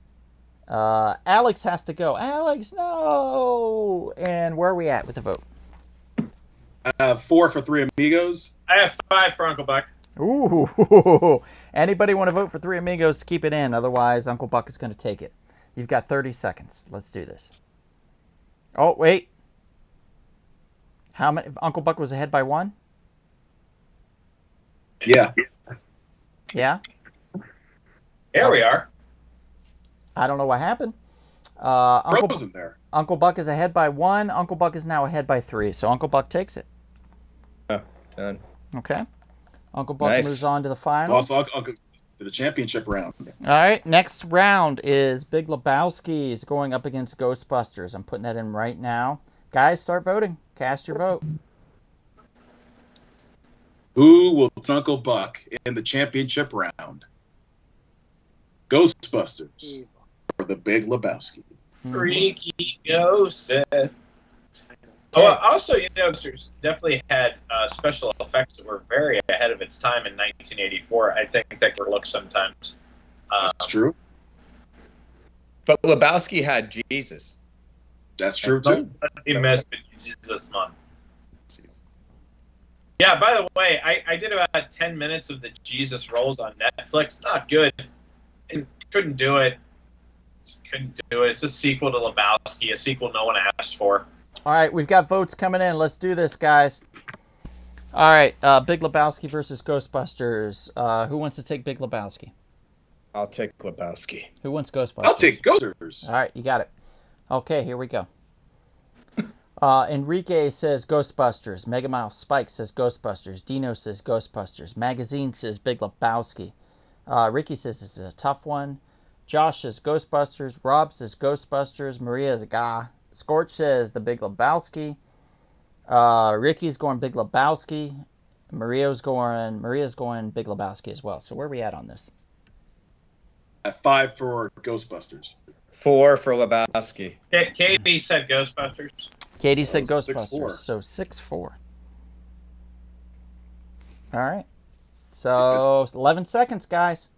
Alex has to go. Alex, no! And where are we at with the vote? 4 for Three Amigos. I have 5 for Uncle Buck. Ooh. Anybody want to vote for Three Amigos to keep it in? Otherwise, Uncle Buck is going to take it. You've got 30 seconds. Let's do this. Oh, wait. How many? Uncle Buck was ahead by 1? Yeah. Yeah? Here we are. I don't know what happened. Frozen there. Uncle Buck is ahead by 1. Uncle Buck is now ahead by 3. So Uncle Buck takes it. Oh, done. Okay. Uncle Buck Nice. moves on to the finals. Also, I'll go to the championship round. All right. Next round is Big Lebowski is going up against Ghostbusters. I'm putting that in right now. Guys, start voting. Cast your vote. Who will take Uncle Buck in the championship round? Ghostbusters or the Big Lebowski? Freaky Ghost. Oh, also, Ghostbusters definitely had special effects that were very ahead of its time in 1984. I think that could look sometimes. That's true. But Lebowski had Jesus. That's true, too. He messed with Jesus month. Yeah, by the way, I did about 10 minutes of the Jesus Rolls on Netflix. Not good. Couldn't do it. Just couldn't do it. It's a sequel to Lebowski, a sequel no one asked for. All right, we've got votes coming in. Let's do this, guys. All right, Big Lebowski versus Ghostbusters. Who wants to take Big Lebowski? I'll take Lebowski. Who wants Ghostbusters? I'll take Ghostbusters. All right, you got it. Okay, here we go. Enrique says Ghostbusters. Mega Mouse Spike says Ghostbusters. Dino says Ghostbusters. Magazine says Big Lebowski. Ricky says this is a tough one. Josh says Ghostbusters. Rob says Ghostbusters. Maria's a guy. Scorch says the Big Lebowski. Ricky's going Big Lebowski. Maria's going Big Lebowski as well. So where are we at on this? At 5 for Ghostbusters. 4 for Lebowski. Katie said Ghostbusters. Katie said So Ghostbusters. 6-4. So 6-4. All right. So 11 seconds, guys.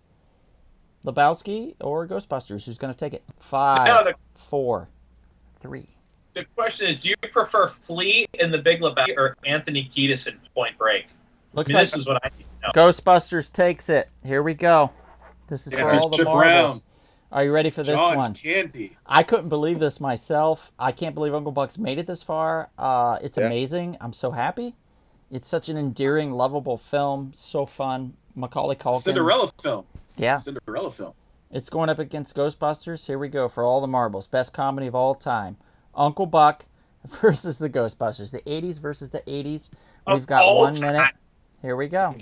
Lebowski or Ghostbusters? Who's going to take it? 5, 4, 3. The question is, do you prefer Flea in the Big Lebowski or Anthony Kiedis in Point Break? Looks This like is what I need to know. Ghostbusters takes it. Here we go. This is for all the Championship marbles. round. Are you ready for this John one? Candy. I couldn't believe this myself. I can't believe Uncle Buck's made it this far. It's amazing. I'm so happy. It's such an endearing, lovable film. So fun. Macaulay Culkin. Cinderella film. Yeah. Cinderella film. It's going up against Ghostbusters. Here we go for all the marbles. Best comedy of all time. Uncle Buck versus the Ghostbusters. The 80s versus the 80s. We've got All 1 minute. time. Here we go.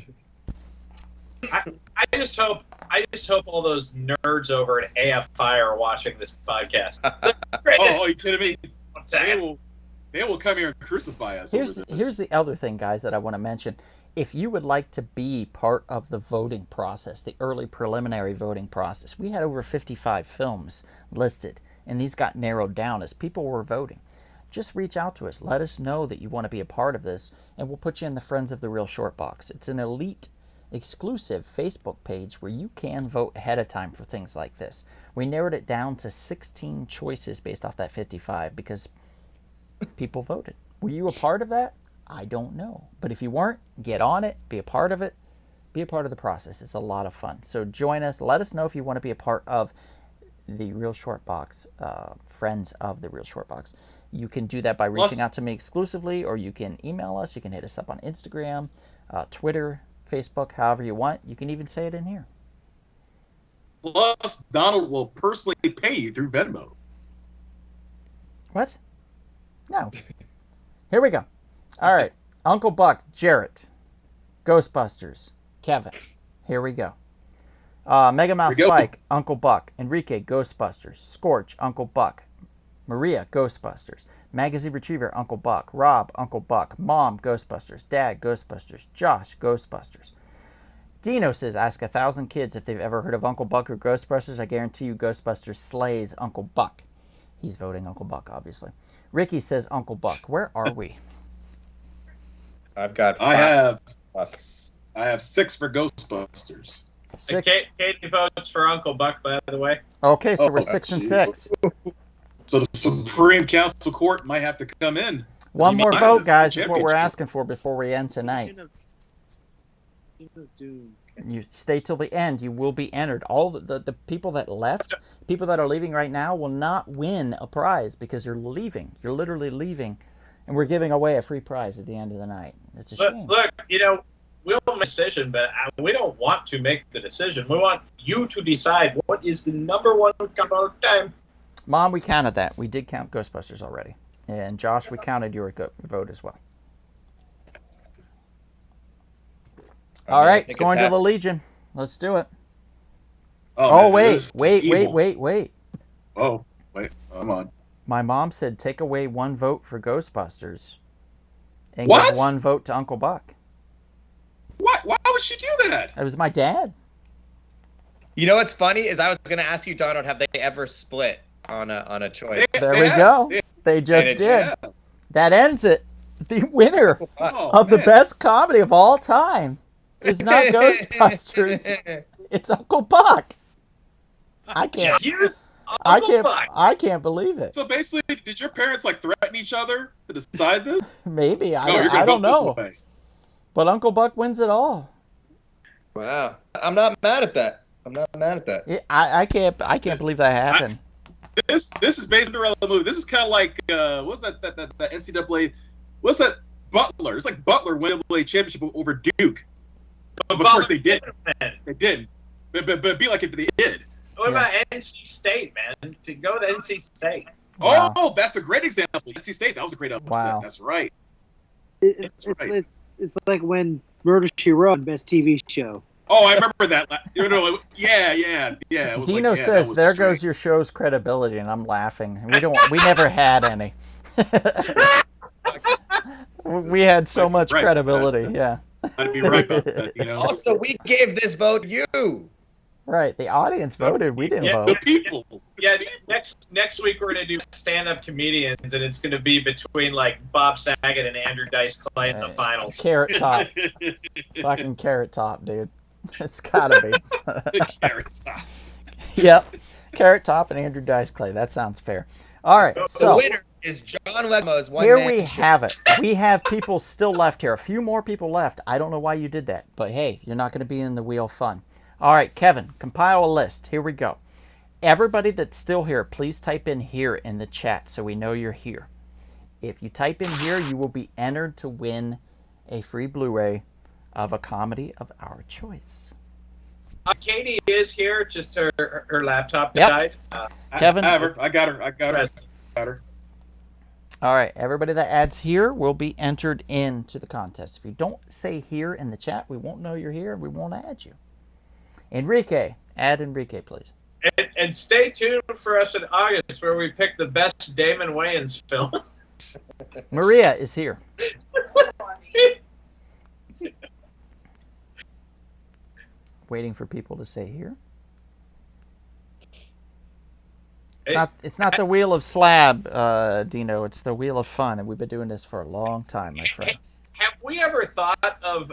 I just hope all those nerds over at AFI are watching this podcast. The greatest- Oh, are you kidding me? What's that? They will come here and crucify us. over this. Here's the other thing, guys, that I want to mention. If you would like to be part of the voting process, the early preliminary voting process, we had over 55 films listed, and these got narrowed down as people were voting. just reach out to us. Let us know that you want to be a part of this, and we'll put you in the Friends of the Real Short Box. It's an elite, exclusive Facebook page where you can vote ahead of time for things like this. We narrowed it down to 16 choices based off that 55 because people voted. Were you a part of that? I don't know. But if you weren't, get on it, be a part of it, be a part of the process. It's a lot of fun. So join us. Let us know if you want to be a part of the Real Short Box, Friends of the Real Short Box. You can do that by reaching out to me exclusively, or you can email us. You can hit us up on Instagram, Twitter, Facebook, however you want. You can even say it in here. Plus, Donald will personally pay you through Venmo. What? No. Here we go. All right. Uncle Buck, Jarrett, Ghostbusters, Kevin. Here we go. Mega Mouse Spike, Uncle Buck. Enrique, Ghostbusters. Scorch, Uncle Buck. Maria, Ghostbusters. Magazine Retriever, Uncle Buck. Rob, Uncle Buck. Mom, Ghostbusters. Dad, Ghostbusters. Josh, Ghostbusters. Dino says, ask 1,000 kids if they've ever heard of Uncle Buck or Ghostbusters. I guarantee you Ghostbusters slays Uncle Buck. He's voting Uncle Buck, obviously. Ricky says Uncle Buck. Where are we? I've got 5. I have 6 for Ghostbusters. 6. Katie votes for Uncle Buck, by the way. Okay, so we're 6 and 6. So the Supreme Council Court might have to come in. One more vote, guys, is what we're asking for before we end tonight. You stay till the end. You will be entered. All the people that left, people that are leaving right now, will not win a prize because you're leaving. You're literally leaving, and we're giving away a free prize at the end of the night. It's a shame. Look, we'll make a decision, but we don't want to make the decision. We want you to decide what is the number one of our time. Mom, we counted that. We did count Ghostbusters already. And Josh, we counted your vote as well. All right, it's going to the Legion. Let's do it. Oh, wait. Oh, wait. Come on. My mom said take away 1 vote for Ghostbusters and What? give 1 vote to Uncle Buck. What? Why would she do that? It was my dad. You know what's funny is I was going to ask you, Donald, have they ever split on a choice? There we go. They just did. Yeah. That ends it. The winner of the best comedy of all time is not Ghostbusters. It's Uncle Buck. I can't believe it. So basically, did your parents threaten each other to decide this? Maybe. I don't know. But Uncle Buck wins it all. Wow. I'm not mad at that. I can't believe that happened. This is based on the movie. This is kind of like what's that NCAA? What's that Butler? It's like Butler winning the championship over Duke. But of course they didn't. They didn't. But it'd be like if they did. What about NC State, man? To go to NC State. Wow. Oh, that's a great example. NC State. That was a great upset. Wow. That's right. It's like when Murder, She Wrote, best TV show. Oh, I remember that. Yeah. It was Dino says, "There goes your show's credibility," and I'm laughing. We never had any. We had so much credibility. Yeah. I'd be right about that. Also, we gave this vote you. Right. The audience voted. We didn't vote. The people. Yeah. Next week we're gonna do stand-up comedians, and it's gonna be between Bob Saget and Andrew Dice Clay in the finals. Carrot Top. Fucking Carrot Top, dude. It's gotta be. Carrot Top. Yep. Carrot Top and Andrew Dice Clay. That sounds fair. All right. So the winner is John Leguizmo's one. Here we have it. We have people still left here. A few more people left. I don't know why you did that, but hey, you're not going to be in the wheel of fun. All right, Kevin, compile a list. Here we go. Everybody that's still here, please type in here in the chat so we know you're here. If you type in here, you will be entered to win a free Blu-ray of a comedy of our choice. Katie is here, just her laptop died. Kevin? I got her. All right, everybody that adds here will be entered into the contest. If you don't say here in the chat, we won't know you're here and we won't add you. Enrique, add Enrique, please. And stay tuned for us in August where we pick the best Damon Wayans film. Maria is here. Waiting for people to say here. It's not the wheel of slab, Dino. It's the wheel of fun, and we've been doing this for a long time, my friend. Have we ever thought of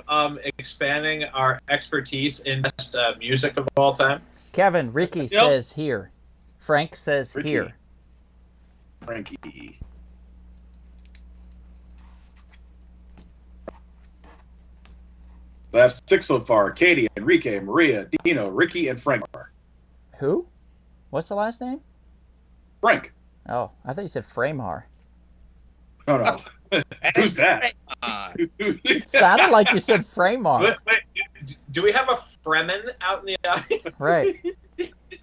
expanding our expertise in best music of all time? Kevin, Ricky says here. Frank says Ricky. here. Frankie. So I have 6 so far. Katie, Enrique, Maria, Dino, Ricky, and Frank. Who? What's the last name? Frank. Oh, I thought you said Framehar. Oh, no. Who's that? It sounded like you said Framehar. Wait, do we have a Fremen out in the audience? Right.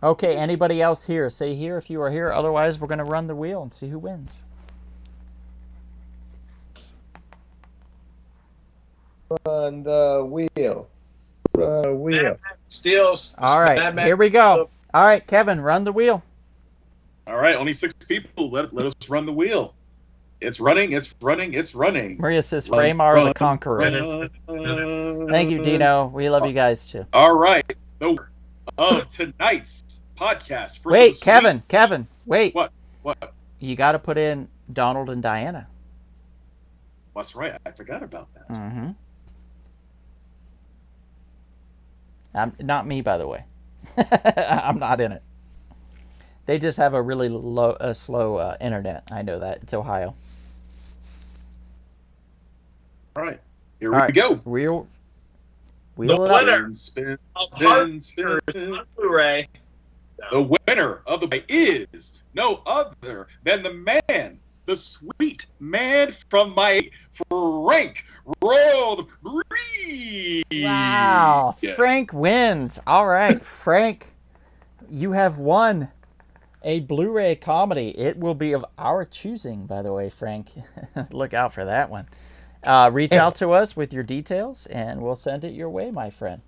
Okay, anybody else here? Say here if you are here. Otherwise, we're going to run the wheel and see who wins. Run the wheel. Run the wheel. Steals. All right, here we go. All right, Kevin, run the wheel. All right, only 6 people. Let us run the wheel. It's running, it's running, it's running. Maria says Framehar the Conqueror. Thank you, Dino. We love you guys, too. All right. The winner of tonight's podcast. For Wait, the Kevin, wait. What? You got to put in Donald and Diana. That's right. I forgot about that. Mm-hmm. Not me, by the way. I'm not in it. They just have a really slow internet. I know that. It's Ohio. All right. Here we go. Wheel The it up. winner Spin, of spin, spin, Harvesters spin. on Blu-ray. The winner of the day is no other than the man, the sweet man from my Frank. Roll the pre. Wow. Yeah. Frank wins. All right, Frank, you have won a Blu-ray comedy. It will be of our choosing, by the way, Frank. Look out for that one. Reach out to us with your details, and we'll send it your way, my friend.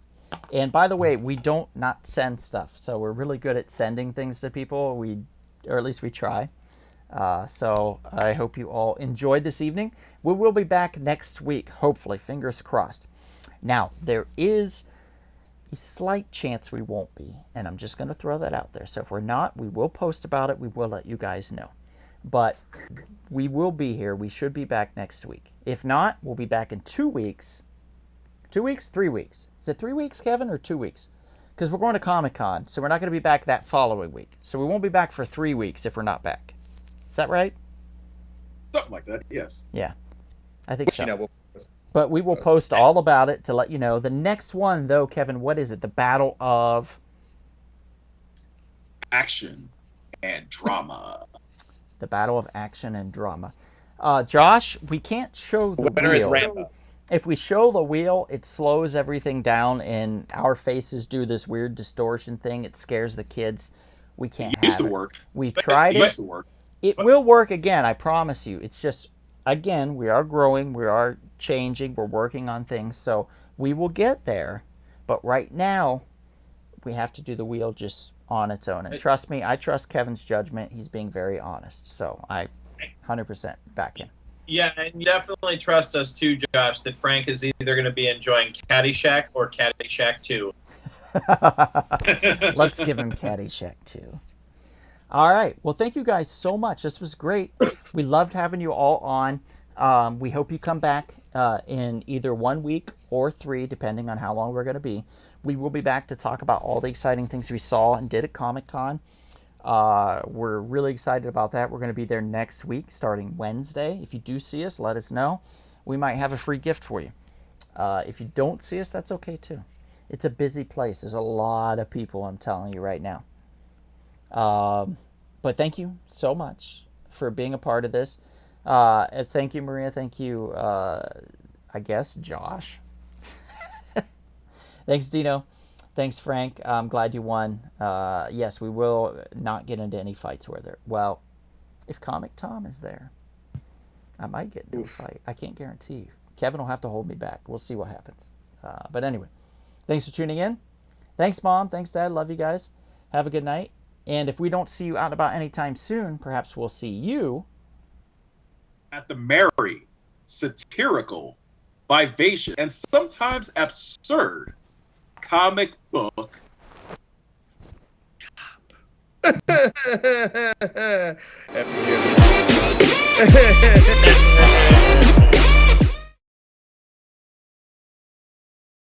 And by the way, we don't not send stuff, so we're really good at sending things to people. Or at least we try. So I hope you all enjoyed this evening. We will be back next week, hopefully. Fingers crossed. Now, there is a slight chance we won't be, and I'm just going to throw that out there. So if we're not, we will post about it. We will let you guys know. But we will be here. We should be back next week. If not, we'll be back in 2 weeks. 2 weeks? 3 weeks. Is it 3 weeks, Kevin, or 2 weeks? Because we're going to Comic-Con, so we're not going to be back that following week. So we won't be back for 3 weeks if we're not back. Is that right? Something like that, yes. Yeah, I think so. You know, But we will post all about it to let you know. The next one, though, Kevin, what is it? The Battle of... Action and drama. The Battle of Action and Drama. Josh, we can't show the winner is wheel. Rambo. If we show the wheel, it slows everything down, and our faces do this weird distortion thing. It scares the kids. We can't It used have to it. work. We tried It it. used to work. It will work again, I promise you. It's just, again, we are growing, we are changing, we're working on things, so we will get there. But right now, we have to do the wheel just on its own. And trust me, I trust Kevin's judgment. He's being very honest. So I 100% back him. Yeah, and you definitely trust us too, Josh, that Frank is either going to be enjoying Caddyshack or Caddyshack 2. Let's give him Caddyshack too. All right. Well, thank you guys so much. This was great. We loved having you all on. We hope you come back in either 1 week or 3, depending on how long we're going to be. We will be back to talk about all the exciting things we saw and did at Comic-Con. We're really excited about that. We're going to be there next week, starting Wednesday. If you do see us, let us know. We might have a free gift for you. If you don't see us, that's okay too. It's a busy place. There's a lot of people, I'm telling you right now. But thank you so much for being a part of this. Thank you, Maria. Thank you, I guess, Josh. Thanks, Dino. Thanks, Frank. I'm glad you won. Yes, we will not get into any fights where there. Well, if Comic Tom is there, I might get into a fight. I can't guarantee you. Kevin will have to hold me back. We'll see what happens. But anyway, thanks for tuning in. Thanks, Mom. Thanks, Dad. Love you guys. Have a good night. And if we don't see you out and about anytime soon, perhaps we'll see you At the merry, satirical, vivacious, and sometimes absurd comic book F you.